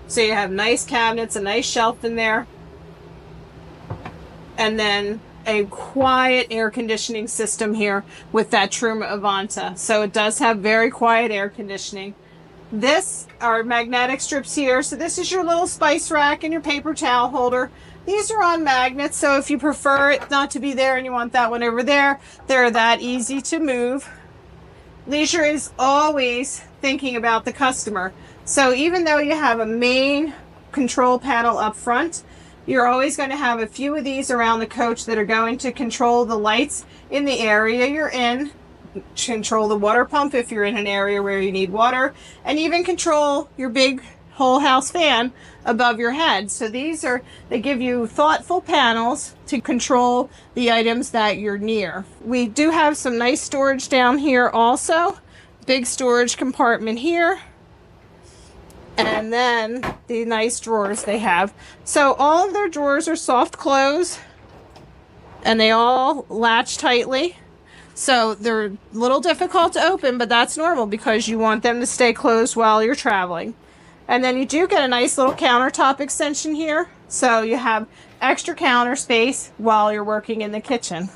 So you have nice cabinets, a nice shelf in there. And then a quiet air conditioning system here with that Truma Avanta. So it does have very quiet air conditioning. This are magnetic strips here. So this is your little spice rack and your paper towel holder. These are on magnets, so if you prefer it not to be there and you want that one over there, they're that easy to move. Leisure is always thinking about the customer. So even though you have a main control panel up front, you're always going to have a few of these around the coach that are going to control the lights in the area you're in, control the water pump if you're in an area where you need water, and even control your big whole house fan above your head. So they give you thoughtful panels to control the items that you're near. We do have some nice storage down here also. Big storage compartment here. And then the nice drawers they have. So all of their drawers are soft close and they all latch tightly. So they're a little difficult to open, but that's normal because you want them to stay closed while you're traveling. And then you do get a nice little countertop extension here. So you have extra counter space while you're working in the kitchen.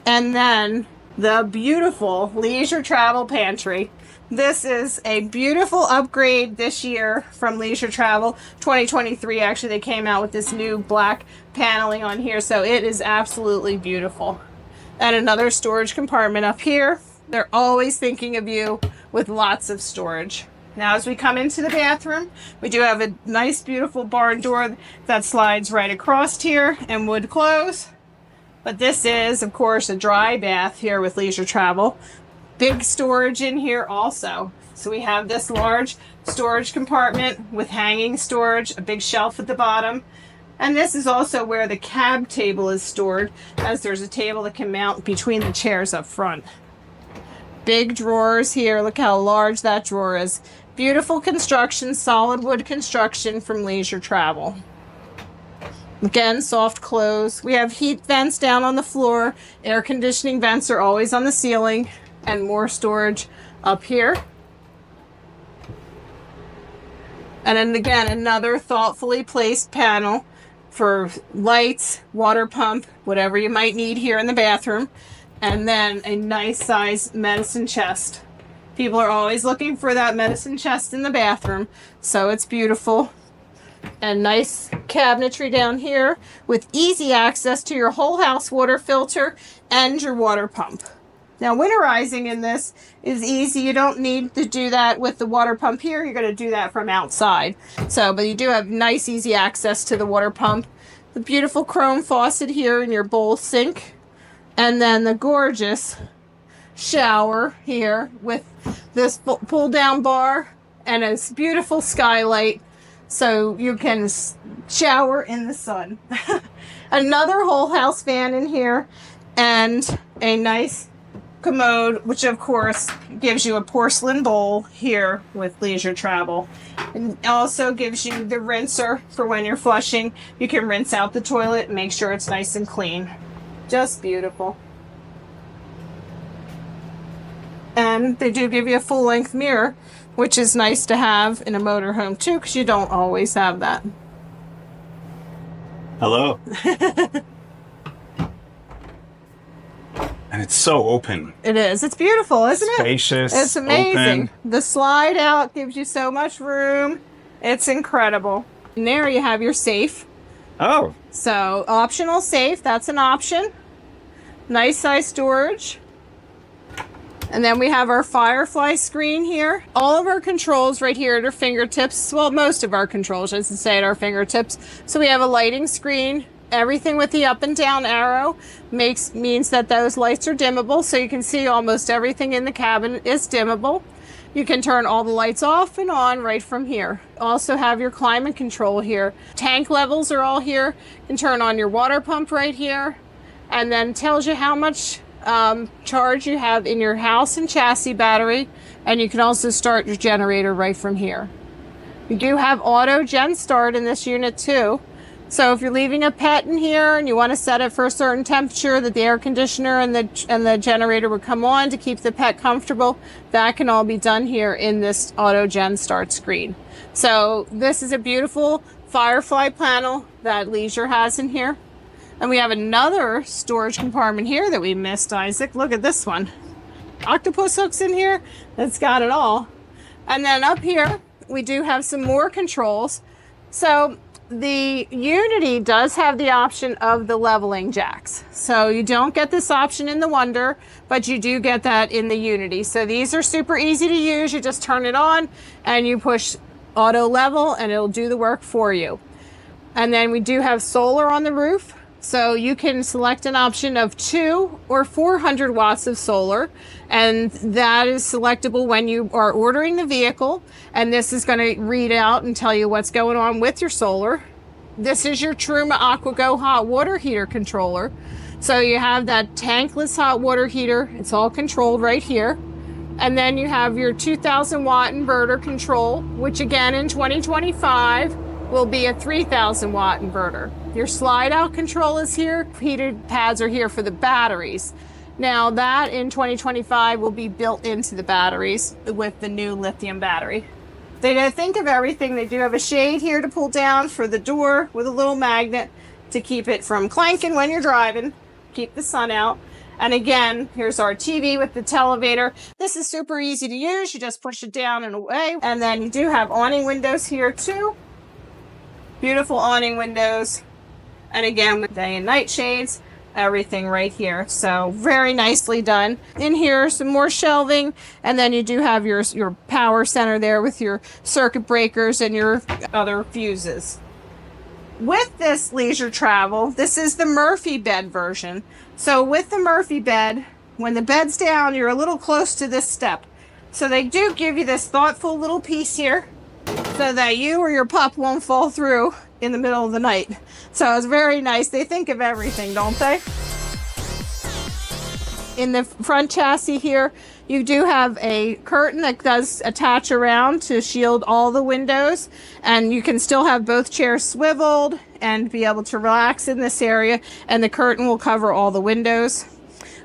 And then the beautiful Leisure Travel pantry. This is a beautiful upgrade this year from Leisure Travel. 2023, actually, they came out with this new black paneling on here, so it is absolutely beautiful. And another storage compartment up here. They're always thinking of you with lots of storage. Now, as we come into the bathroom, we do have a nice, beautiful barn door that slides right across here and would close. But this is, of course, a dry bath here with Leisure Travel. Big storage in here also. So we have this large storage compartment with hanging storage, a big shelf at the bottom. And this is also where the cab table is stored, as there's a table that can mount between the chairs up front. Big drawers here. Look how large that drawer is. Beautiful construction, solid wood construction from Leisure Travel. Again, soft close. We have heat vents down on the floor. Air conditioning vents are always on the ceiling. And more storage up here. And then again, another thoughtfully placed panel for lights, water pump, whatever you might need here in the bathroom. And then a nice size medicine chest. People are always looking for that medicine chest in the bathroom. So it's beautiful. And nice cabinetry down here with easy access to your whole house water filter and your water pump. Now, winterizing in this is easy. You don't need to do that with the water pump here. You're going to do that from outside. So, but you do have nice, easy access to the water pump. The beautiful chrome faucet here in your bowl sink. And then the gorgeous shower here with this pull-down bar and a beautiful skylight. So you can shower in the sun. Another whole house fan in here and a nice commode, which of course gives you a porcelain bowl here with Leisure Travel, and also gives you the rinser for when you're flushing. You can rinse out the toilet and make sure it's nice and clean. Just beautiful. And they do give you a full-length mirror which is nice to have in a motorhome too, because you don't always have that. Hello. And it's so open. It is. It's beautiful, isn't it? Spacious. It's amazing. Open. The slide out gives you so much room. It's incredible. And there you have your safe. Oh. So optional safe, that's an option. Nice size storage. And then we have our Firefly screen here. All of our controls right here at our fingertips. Well, most of our controls, I should say, at our fingertips. So we have a lighting screen. Everything with the up and down arrow means that those lights are dimmable, so you can see almost everything in the cabin is dimmable. You can turn all the lights off and on right from here. Also have your climate control here. Tank levels are all here. You can turn on your water pump right here, and then tells you how much charge you have in your house and chassis battery, and you can also start your generator right from here. You do have auto gen start in this unit too. So if you're leaving a pet in here and you want to set it for a certain temperature that the air conditioner and the generator would come on to keep the pet comfortable, that can all be done here in this auto gen start screen. So this is a beautiful Firefly panel that Leisure has in here. And we have another storage compartment here that we missed, Isaac. Look at this one. Octopus hooks in here. That's got it all. And then up here, we do have some more controls. So the Unity does have the option of the leveling jacks. So you don't get this option in the Wonder, but you do get that in the Unity. So these are super easy to use. You just turn it on and you push auto level and it'll do the work for you. And then we do have solar on the roof. So you can select an option of 2 or 400 watts of solar, and that is selectable when you are ordering the vehicle. And this is going to read out and tell you what's going on with your solar. This is your Truma AquaGo hot water heater controller. So you have that tankless hot water heater. It's all controlled right here. And then you have your 2000 watt inverter control, which again in 2025 will be a 3000 watt inverter. Your slide out control is here. Heated pads are here for the batteries. Now that in 2025 will be built into the batteries with the new lithium battery. They did think of everything. They do have a shade here to pull down for the door with a little magnet to keep it from clanking when you're driving, keep the sun out. And again, here's our TV with the televator. This is super easy to use. You just push it down and away. And then you do have awning windows here too. Beautiful awning windows. And again, with day and night shades, everything right here. So very nicely done. In here, some more shelving. And then you do have your power center there with your circuit breakers and your other fuses. With this Leisure Travel, this is the Murphy bed version. So with the Murphy bed, when the bed's down, you're a little close to this step. So they do give you this thoughtful little piece here so that you or your pup won't fall through in the middle of the night. So it's very nice. They think of everything, don't they? In the front chassis here, you do have a curtain that does attach around to shield all the windows, and you can still have both chairs swiveled and be able to relax in this area, and the curtain will cover all the windows.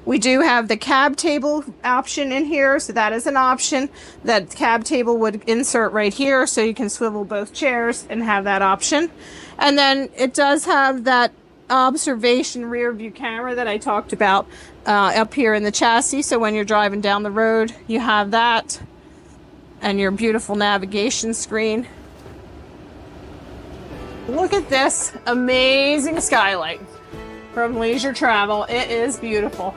We do have the cab table option in here, so that is an option that cab table would insert right here, so you can swivel both chairs and have that option. And then it does have that observation rear view camera that I talked about up here in the chassis, so when you're driving down the road, you have that, and your beautiful navigation screen. Look at this amazing skylight from Leisure Travel. It is beautiful.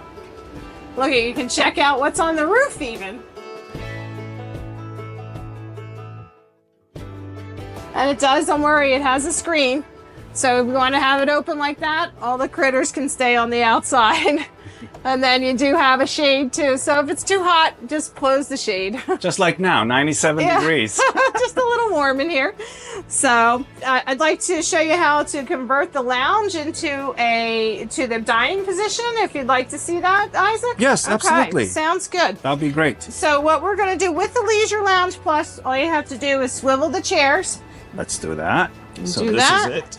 Look, you can check out what's on the roof even. And it does, don't worry, it has a screen. So if you want to have it open like that, all the critters can stay on the outside. And then you do have a shade too. So if it's too hot, just close the shade. Just like now, 97 degrees. Just a little warm in here. So I'd like to show you how to convert the lounge into the dining position, if you'd like to see that, Isaac. Yes, absolutely. Okay, sounds good. That'll be great. So what we're going to do with the Leisure Lounge Plus, all you have to do is swivel the chairs. Let's do that. So Do this that. is it.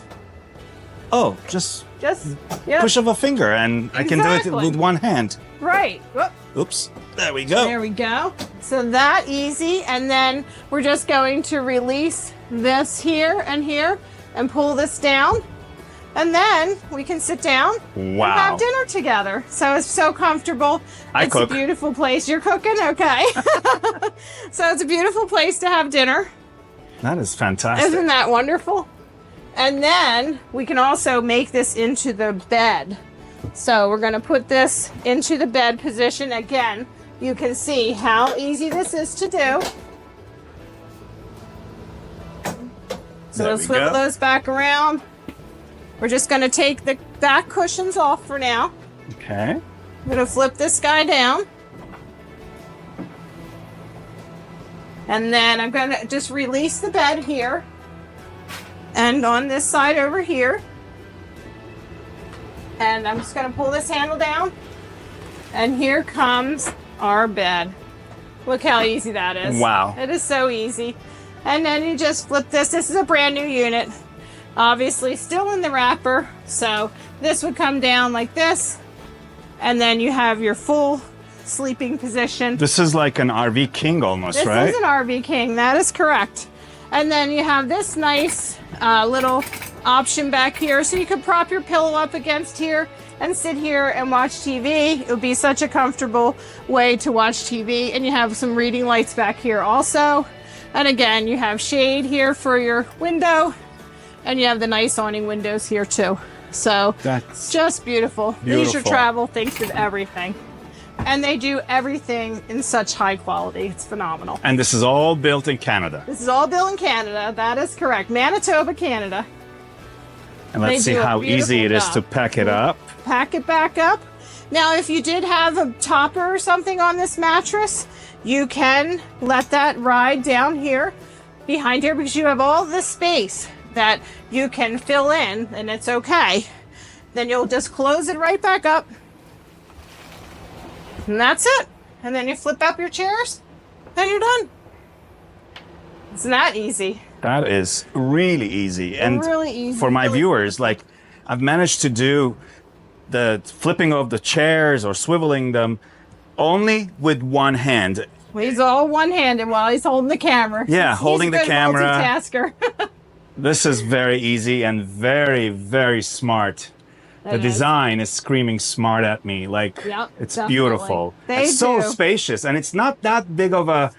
Oh, just Yep. push of a finger and I can do it Exactly. with one hand. Right. Whoop. Oops. There we go. There we go. So that easy. And then we're just going to release this here and pull this down. And then we can sit down and have dinner together. So it's so comfortable. It's a beautiful place. You're cooking? Okay. So it's a beautiful place to have dinner. That is fantastic. Isn't that wonderful? And then we can also make this into the bed. So we're going to put this into the bed position. Again, you can see how easy this is to do. So we'll swivel those back around. We're just going to take the back cushions off for now. Okay. I'm going to flip this guy down. And then I'm going to just release the bed here. And on this side over here. And I'm just going to pull this handle down. And here comes our bed. Look how easy that is. Wow. It is so easy. And then you just flip this. This is a brand new unit. Obviously still in the wrapper. So this would come down like this. And then you have your full sleeping position. This is like an RV King almost, right? This is an RV King. That is correct. And then you have this nice little option back here. So you could prop your pillow up against here and sit here and watch TV. It would be such a comfortable way to watch TV. And you have some reading lights back here also. And again, you have shade here for your window. And you have the nice awning windows here too. So that's just beautiful. Leisure Travel thinks of everything. And they do everything in such high quality. It's phenomenal. And this is all built in Canada. This is all built in Canada. That is correct. Manitoba, Canada. And let's see how easy it is to pack it up. Pack it back up. Now, if you did have a topper or something on this mattress, you can let that ride down here, behind here, because you have all this space that you can fill in, and it's okay. Then you'll just close it right back up. And that's it. And then you flip up your chairs, and you're done. Isn't that easy? That is really easy. And really easy. For my viewers, like, I've managed to do the flipping of the chairs or swiveling them only with one hand. Well, he's all one-handed while he's holding the camera. Yeah, holding the camera. Multitasker. This is very easy and very, very smart. The design is screaming smart at me. Like, it's definitely beautiful. It's so spacious, and it's not that big of a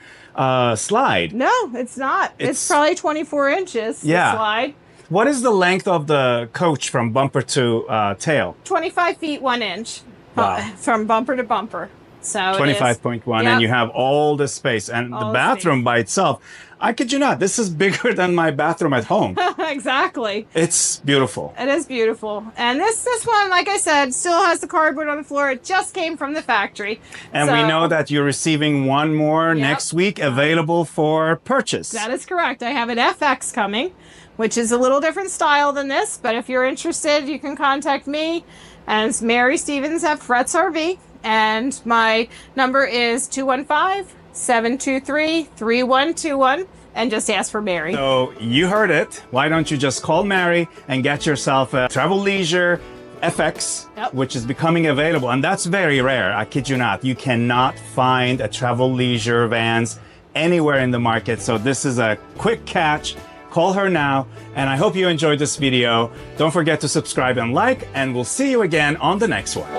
slide. No, it's not. It's probably 24 inches. Yeah. The slide. What is the length of the coach from bumper to tail? 25 feet 1 inch. Wow. From bumper to bumper. So 25.1, and you have all the space, and the bathroom by itself. I kid you not, this is bigger than my bathroom at home. Exactly. It's beautiful. It is beautiful. And this one, like I said, still has the cardboard on the floor. It just came from the factory. And we know that you're receiving one more next week, available for purchase. That is correct. I have an FX coming, which is a little different style than this. But if you're interested, you can contact me. And it's Mary Stevens at Frets RV. And my number is 215-723-3121, and just ask for Mary. So you heard it. Why don't you just call Mary and get yourself a Travel Leisure FX, which is becoming available. And that's very rare. I kid you not. You cannot find a Travel Leisure vans anywhere in the market. So this is a quick catch. Call her now. And I hope you enjoyed this video. Don't forget to subscribe and like, and we'll see you again on the next one.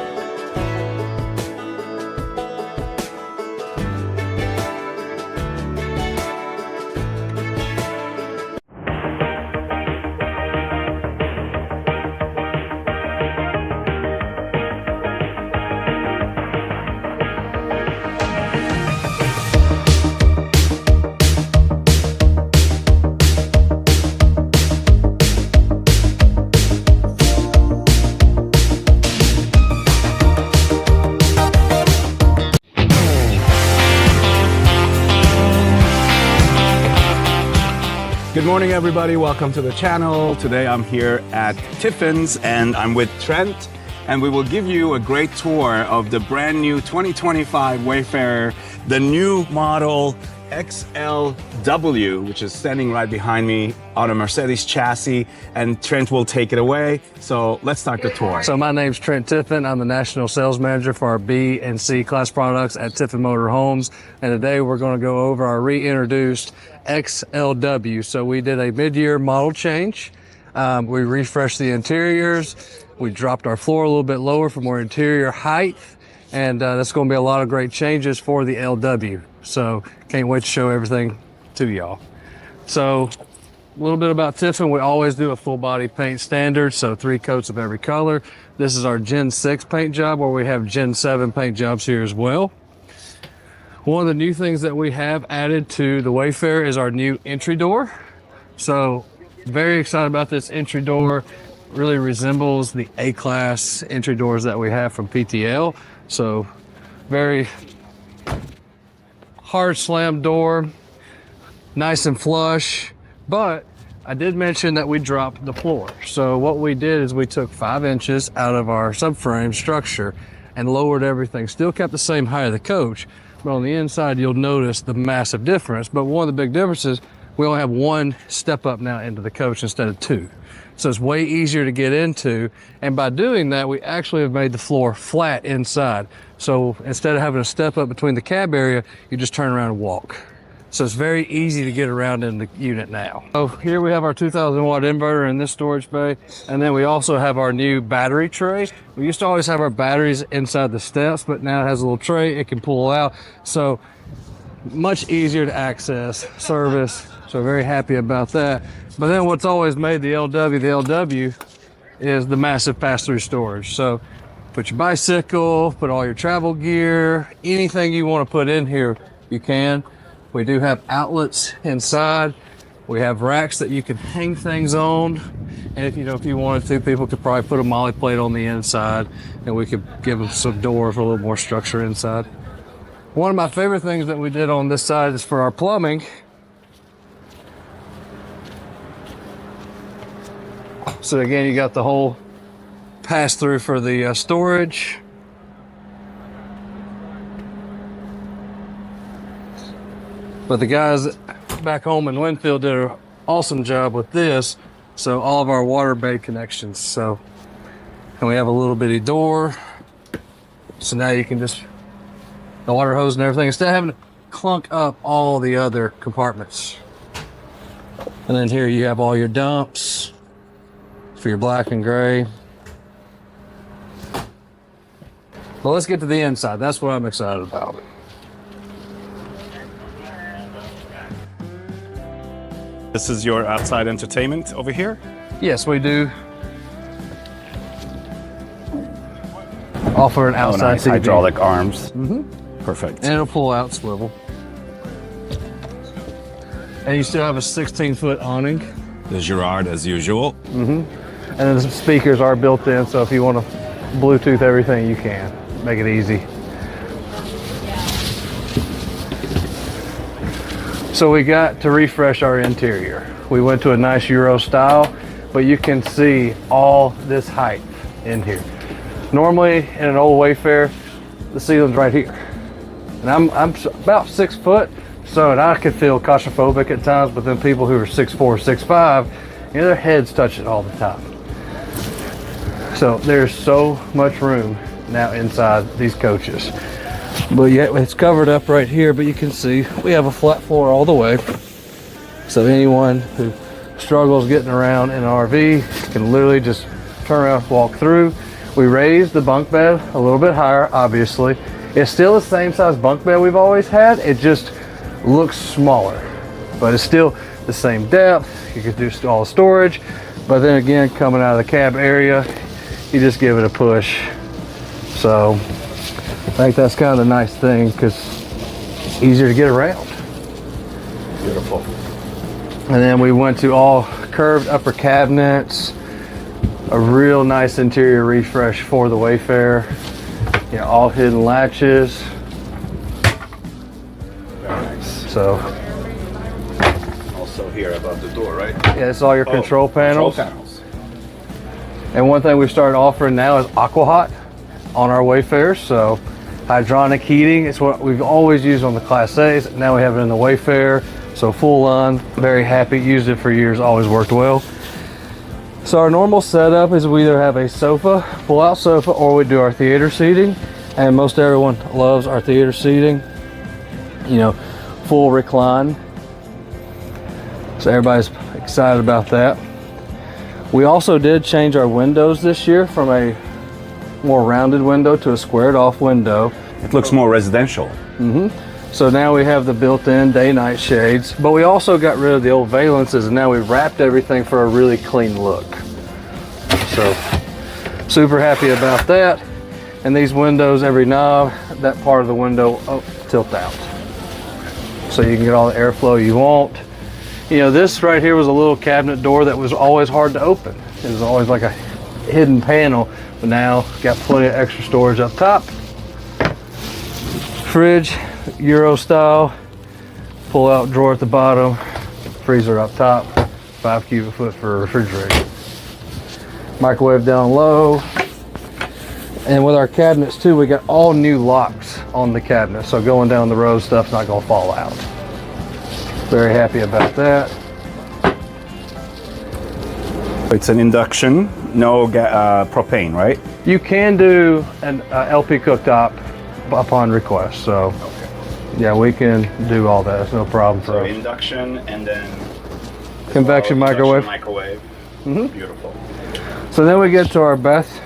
Good morning, everybody. Welcome to the channel. Today I'm here at Tiffin's and I'm with Trent, and we will give you a great tour of the brand new 2025 Wayfarer, the new model XLW, which is standing right behind me on a Mercedes chassis, and Trent will take it away. So let's start the tour. So my name's Trent Tiffin. I'm the National Sales Manager for our B and C class products at Tiffin Motorhomes. And today we're going to go over our reintroduced XLW. So we did a mid-year model change. We refreshed the interiors. We dropped our floor a little bit lower for more interior height. And that's going to be a lot of great changes for the LW. So can't wait to show everything to y'all. So a little bit about Tiffin. We always do a full body paint standard, so 3 coats of every color. This is our Gen 6 paint job, where we have Gen 7 paint jobs here as well. One of the new things that we have added to the Wayfarer is our new entry door. So very excited about this entry door. Really resembles the A-class entry doors that we have from PTL. So very hard slam door, nice and flush. But I did mention that we dropped the floor. So what we did is we took 5 inches out of our subframe structure and lowered everything. Still kept the same height of the coach, but on the inside you'll notice the massive difference. But one of the big differences, we only have 1 step up now into the coach instead of 2. So it's way easier to get into. And by doing that, we actually have made the floor flat inside. So instead of having a step up between the cab area, you just turn around and walk. So it's very easy to get around in the unit now. So here we have our 2000 watt inverter in this storage bay. And then we also have our new battery tray. We used to always have our batteries inside the steps, but now it has a little tray it can pull out. So much easier to access, service. So very happy about that. But then what's always made the LW is the massive pass-through storage. So put your bicycle, put all your travel gear, anything you want to put in here, you can. We do have outlets inside. We have racks that you can hang things on. And if you wanted to, people could probably put a molly plate on the inside, and we could give them some doors for a little more structure inside. One of my favorite things that we did on this side is for our plumbing. So again, you got the whole pass through for the storage. But the guys back home in Winfield did an awesome job with this. So all of our water bay connections. So, and we have a little bitty door. So now you can just, the water hose and everything, instead of having to clunk up all the other compartments. And then here you have all your dumps for your black and gray. Well, let's get to the inside. That's what I'm excited about. This is your outside entertainment over here? Yes, we do offer an outside nice hydraulic arms. Perfect. And it'll pull out swivel. And you still have a 16-foot awning. The Girard as usual. And then the speakers are built in, so if you want to Bluetooth everything, you can. Make it easy. So we got to refresh our interior. We went to a nice Euro style, but you can see all this height in here. Normally in an old Wayfarer, the ceiling's right here. And I'm about 6 foot, so and I could feel claustrophobic at times, but then people who are 6'4", 6'5", their heads touch it all the time. So there's so much room now inside these coaches. But yet it's covered up right here, but you can see we have a flat floor all the way. So anyone who struggles getting around in an RV can literally just turn around, walk through. We raised the bunk bed a little bit higher, obviously. It's still the same size bunk bed we've always had. It just looks smaller, but it's still the same depth. You could do all the storage, but then again, coming out of the cab area, you just give it a push. So I think that's kind of the nice thing, because it's easier to get around. Beautiful. And then we went to all curved upper cabinets, a real nice interior refresh for the Wayfarer. You know, all hidden latches. Very nice. So Also here above the door, right? yeah, it's all your control panels. Control panels. And one thing we started offering now is Aqua Hot on our Wayfarers. So hydronic heating. It's what we've always used on the Class A's. Now we have it in the Wayfarer, so full on. Very happy, used it for years, always worked well. So our normal setup is we either have a sofa, pull-out sofa, or we do our theater seating. And most everyone loves our theater seating. You know, full recline. So everybody's excited about that. We also did change our windows this year from a more rounded window to a squared off window. It looks more residential. So now we have the built-in day-night shades, but we also got rid of the old valences, and now we've wrapped everything for a really clean look. So super happy about that. And these windows, every knob, that part of the window tilt out, so you can get all the airflow you want. You know, this right here was a little cabinet door that was always hard to open. It was always like a hidden panel, but now got plenty of extra storage up top. Fridge, Euro style, pull out drawer at the bottom, freezer up top, 5 cubic foot for a refrigerator. Microwave down low. And with our cabinets too, we got all new locks on the cabinet, so going down the road, stuff's not gonna fall out. Very happy about that. It's an induction, no propane, right? You can do an LP cooktop upon request, so yeah, we can do all that. It's no problem for So us. induction and then Convection microwave. Microwave. Mhm. Beautiful. So then we get to our bath,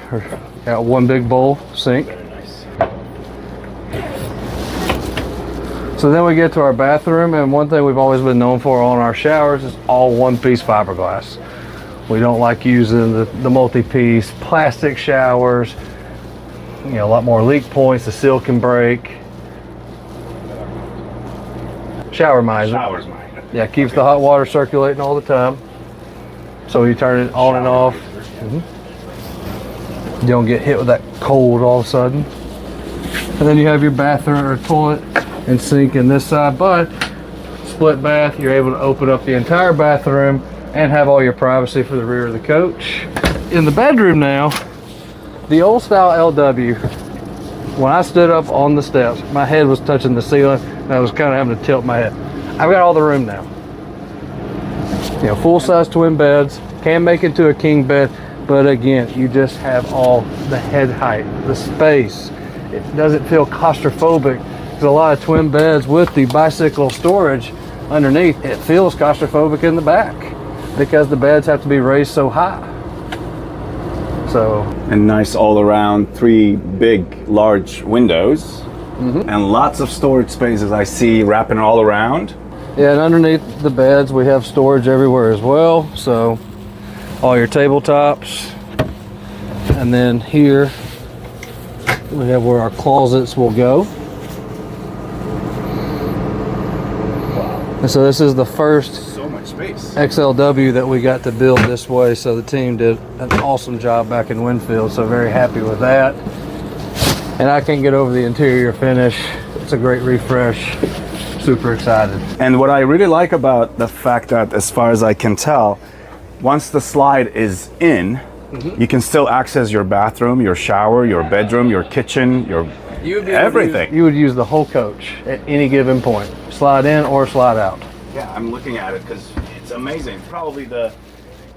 got one big bowl sink. Very nice. So then we get to our bathroom, and one thing we've always been known for on our showers is all one-piece fiberglass. We don't like using the multi-piece plastic showers. You know, a lot more leak points, the seal can break. Shower miser. Showers, mine. Yeah, keeps the hot water circulating all the time. So you turn it on and off. You don't get hit with that cold all of a sudden. And then you have your bathroom or toilet and sink in this side, but split bath, you're able to open up the entire bathroom and have all your privacy for the rear of the coach. In the bedroom now, the old style LW, when I stood up on the steps, my head was touching the ceiling and I was kind of having to tilt my head. I've got all the room now. You know, full-size twin beds, can make it to a king bed, but again, you just have all the head height, the space. It doesn't feel claustrophobic. There's a lot of twin beds with the bicycle storage underneath. It feels claustrophobic in the back because the beds have to be raised so high. So, And nice all around, 3 big, large windows. And lots of storage spaces I see wrapping all around. yeah, and underneath the beds, we have storage everywhere as well. So, all your tabletops. And then here, we have where our closets will go. And so this is the first So much space. XLW that we got to build this way, so the team did an awesome job back in Winfield, so very happy with that. And I can't get over the interior finish. It's a great refresh. Super excited. And what I really like about the fact that, as far as I can tell, once the slide is in, you can still access your bathroom, your shower, your bedroom, your kitchen, your everything. You would use the whole coach at any given point. Slide in or slide out. Yeah, I'm looking at it because it's amazing. Probably the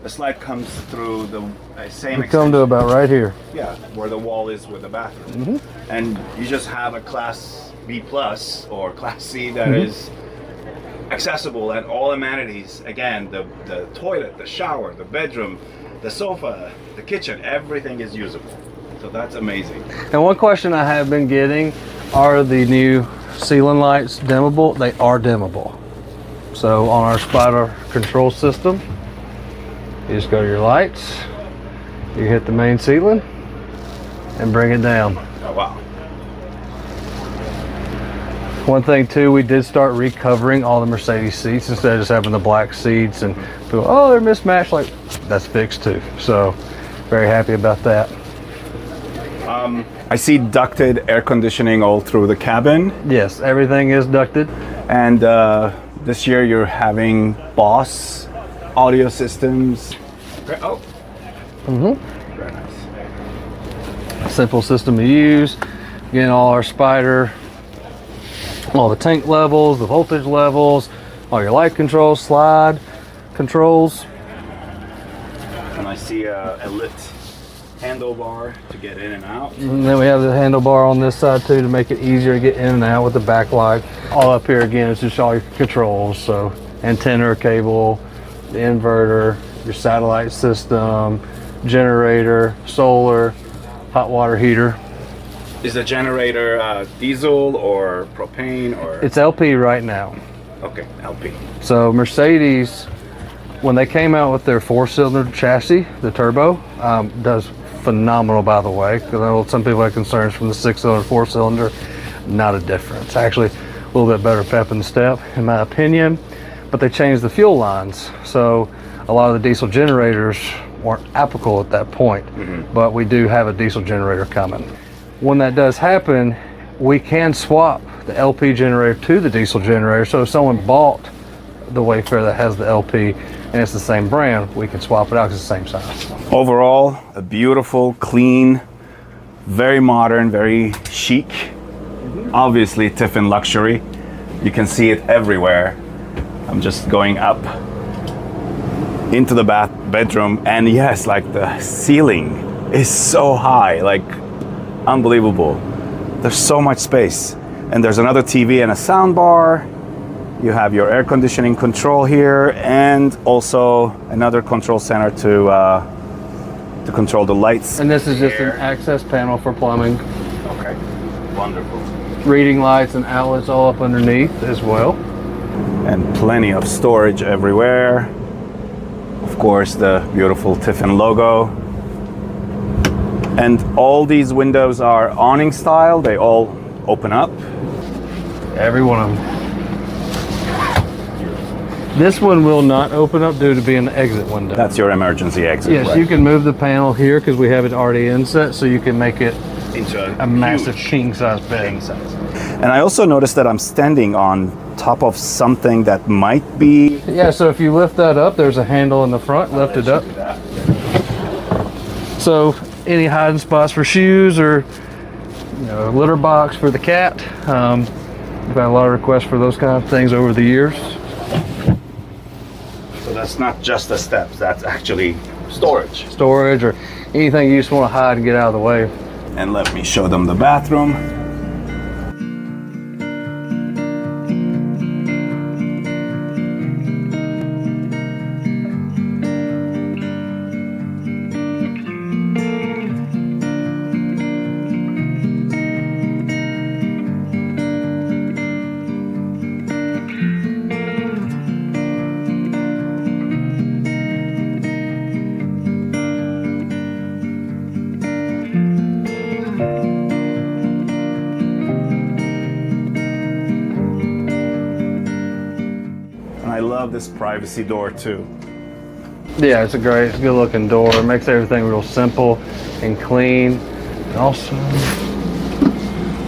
slide comes through the same We come to about right here. yeah, where the wall is with the bathroom. And you just have a Class B plus or Class C that is accessible and all amenities. Again, the toilet, the shower, the bedroom, the sofa, the kitchen, everything is usable. So that's amazing. And one question I have been getting, are the new ceiling lights dimmable? They are dimmable. So on our spider control system, you just go to your lights, you hit the main ceiling and bring it down. Oh, wow. One thing too, we did start recovering all the Mercedes seats instead of just having the black seats, and people, oh, they're mismatched. Like, that's fixed too. So very happy about that. I see ducted air conditioning all through the cabin. Yes, everything is ducted. And this year you're having Boss audio systems. Oh. Very nice. Simple system to use. Again, all our spider, all the tank levels, the voltage levels, all your light controls, slide controls. And I see a lit handlebar to get in and out. And then we have the handlebar on this side too to make it easier to get in and out with the backlight. All up here again is just all your controls. So antenna, cable, the inverter, your satellite system, generator, solar, hot water heater. Is the generator diesel or propane or? It's LP right now. Okay, LP. So Mercedes, when they came out with their 4-cylinder chassis, the turbo, does phenomenal, by the way, because I know some people have concerns from the 6-cylinder, 4-cylinder. Not a difference. Actually, a little bit better pep in the step, in my opinion. But they changed the fuel lines, so a lot of the diesel generators weren't applicable at that point. But we do have a diesel generator coming. When that does happen, we can swap the LP generator to the diesel generator. So if someone bought the Wayfarer that has the LP and it's the same brand, we can swap it out because it's the same size. Overall, a beautiful, clean, very modern, very chic. Obviously, Tiffin luxury. You can see it everywhere. I'm just going up into the bedroom, and yes, like the ceiling is so high, like unbelievable. There's so much space, and there's another TV and a sound bar. You have your air conditioning control here, and also another control center to control the lights. And this is just an access panel for plumbing. Okay, wonderful. Reading lights and outlets all up underneath as well. And plenty of storage everywhere. Of course, the beautiful Tiffin logo. And all these windows are awning style. They all open up. Every one of them. This one will not open up due to being an exit window. That's your emergency exit. Yes, right? you can move the panel here because we have it already inset, so you can make it Into a massive king size bed. king size. And I also noticed that I'm standing on top of something that might be. Yeah, so if you lift that up, there's a handle in the front. Lift it up. So any hiding spots for shoes or litter box for the cat. We've had a lot of requests for those kind of things over the years. So that's not just the steps. That's actually storage. Storage or anything you just want to hide and get out of the way. And let me show them the bathroom. I love this privacy door too. Yeah, it's a great, good looking door. It makes everything real simple and clean. And also,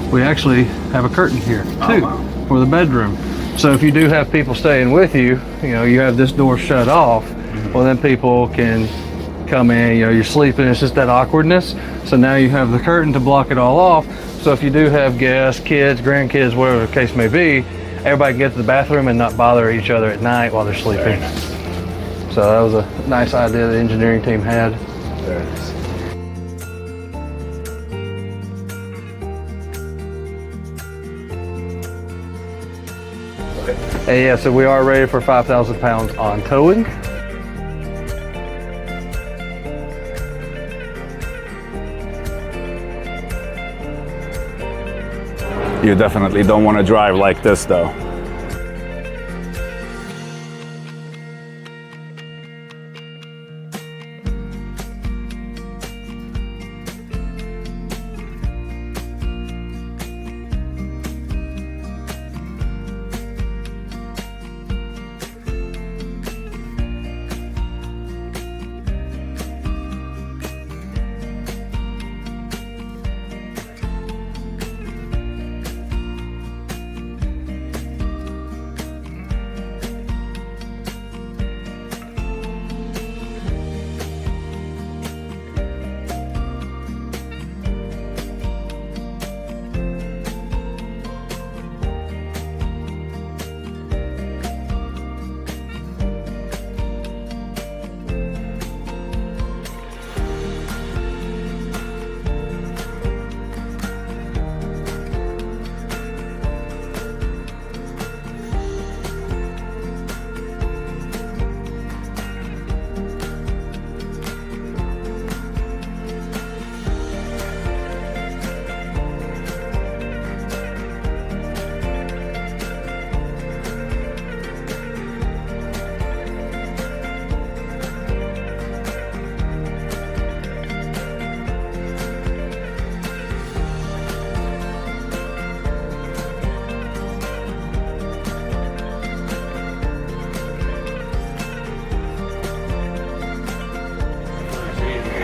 we actually have a curtain here too for the bedroom. So if you do have people staying with you, you have this door shut off, well then people can come in, you're sleeping, it's just that awkwardness. So now you have the curtain to block it all off. So if you do have guests, kids, grandkids, whatever the case may be, everybody can get to the bathroom and not bother each other at night while they're sleeping. So that was a nice idea the engineering team had. Very nice. And yeah, so we are ready for 5,000 pounds on towing. You definitely don't want to drive like this though.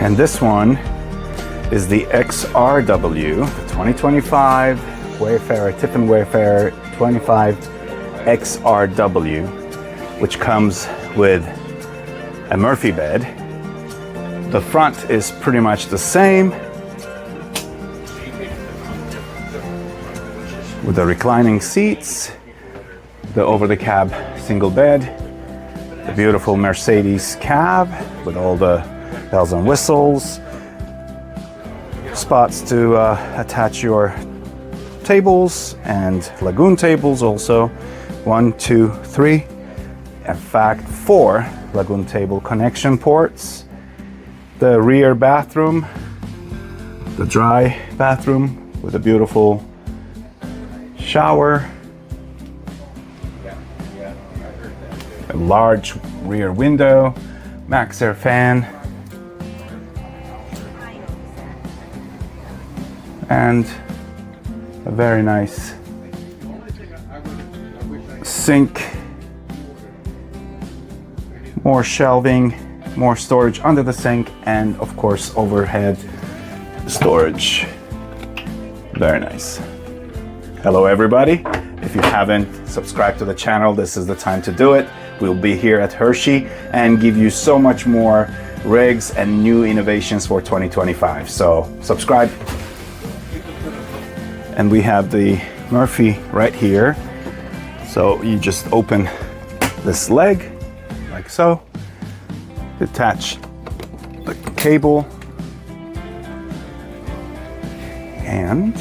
And this one is the XRW, the 2025 Wayfarer, Tiffin Wayfarer 25 XRW, which comes with a Murphy bed. The front is pretty much the same, with the reclining seats, the over-the-cab single bed, the beautiful Mercedes cab with all the bells and whistles, spots to attach your tables and lagoon tables also. 1, 2, 3, in fact 4 lagoon table connection ports. The rear bathroom, the dry bathroom with a beautiful shower, a large rear window, max air fan, and a very nice sink, more shelving, more storage under the sink, and of course overhead storage. Very nice. Hello everybody. If you haven't subscribed to the channel, this is the time to do it. We'll be here at Hershey and give you so much more rigs and new innovations for 2025. So subscribe. And we have the Murphy right here. So you just open this leg like so, detach the cable, and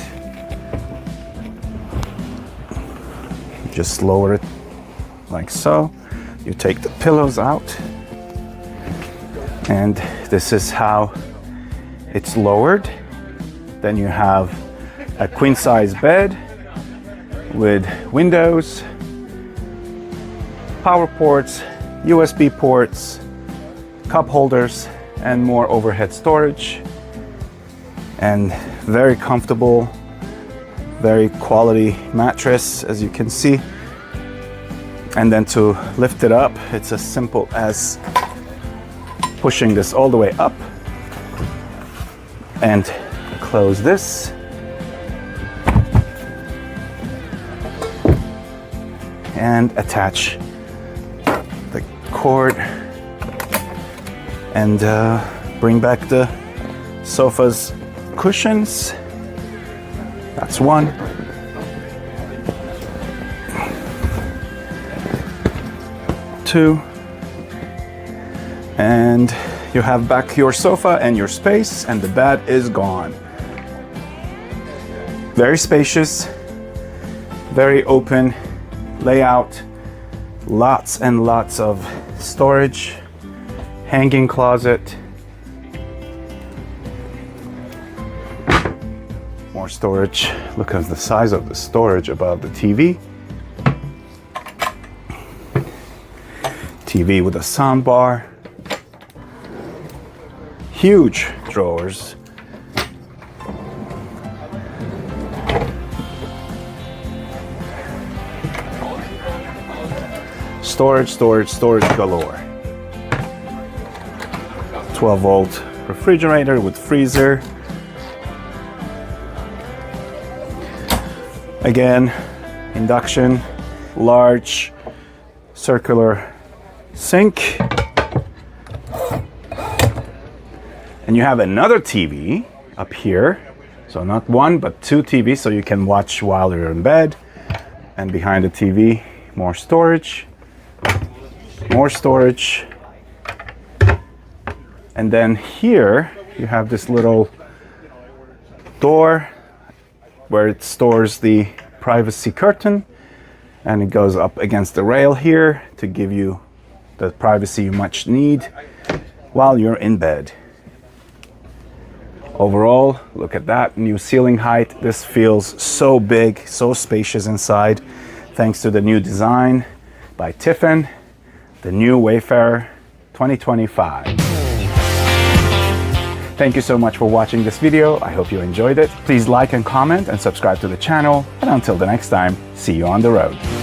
just lower it like so. You take the pillows out, and this is how it's lowered. Then you have a queen size bed with windows, power ports, USB ports, cup holders, and more overhead storage. And very comfortable, very quality mattress, as you can see. And then to lift it up, it's as simple as pushing this all the way up and close this. And attach the cord and bring back the sofa's cushions. That's one. Two. And you have back your sofa and your space, and the bed is gone. Very spacious, very open layout, lots and lots of storage, hanging closet, more storage. Look at the size of the storage above the TV. TV with a sound bar, huge drawers, storage galore. 12-volt refrigerator with freezer. Again, induction, large circular sink. And you have another TV up here. So not one, but two TVs, so you can watch while you're in bed. And behind the TV, more storage. More storage. And then here you have this little door where it stores the privacy curtain, and it goes up against the rail here to give you the privacy you much need while you're in bed. Overall, look at that new ceiling height. This feels so big, so spacious inside, thanks to the new design by Tiffin, the new Wayfarer 2025. Thank you so much for watching this video. I hope you enjoyed it. Please like and comment and subscribe to the channel. And until the next time, see you on the road.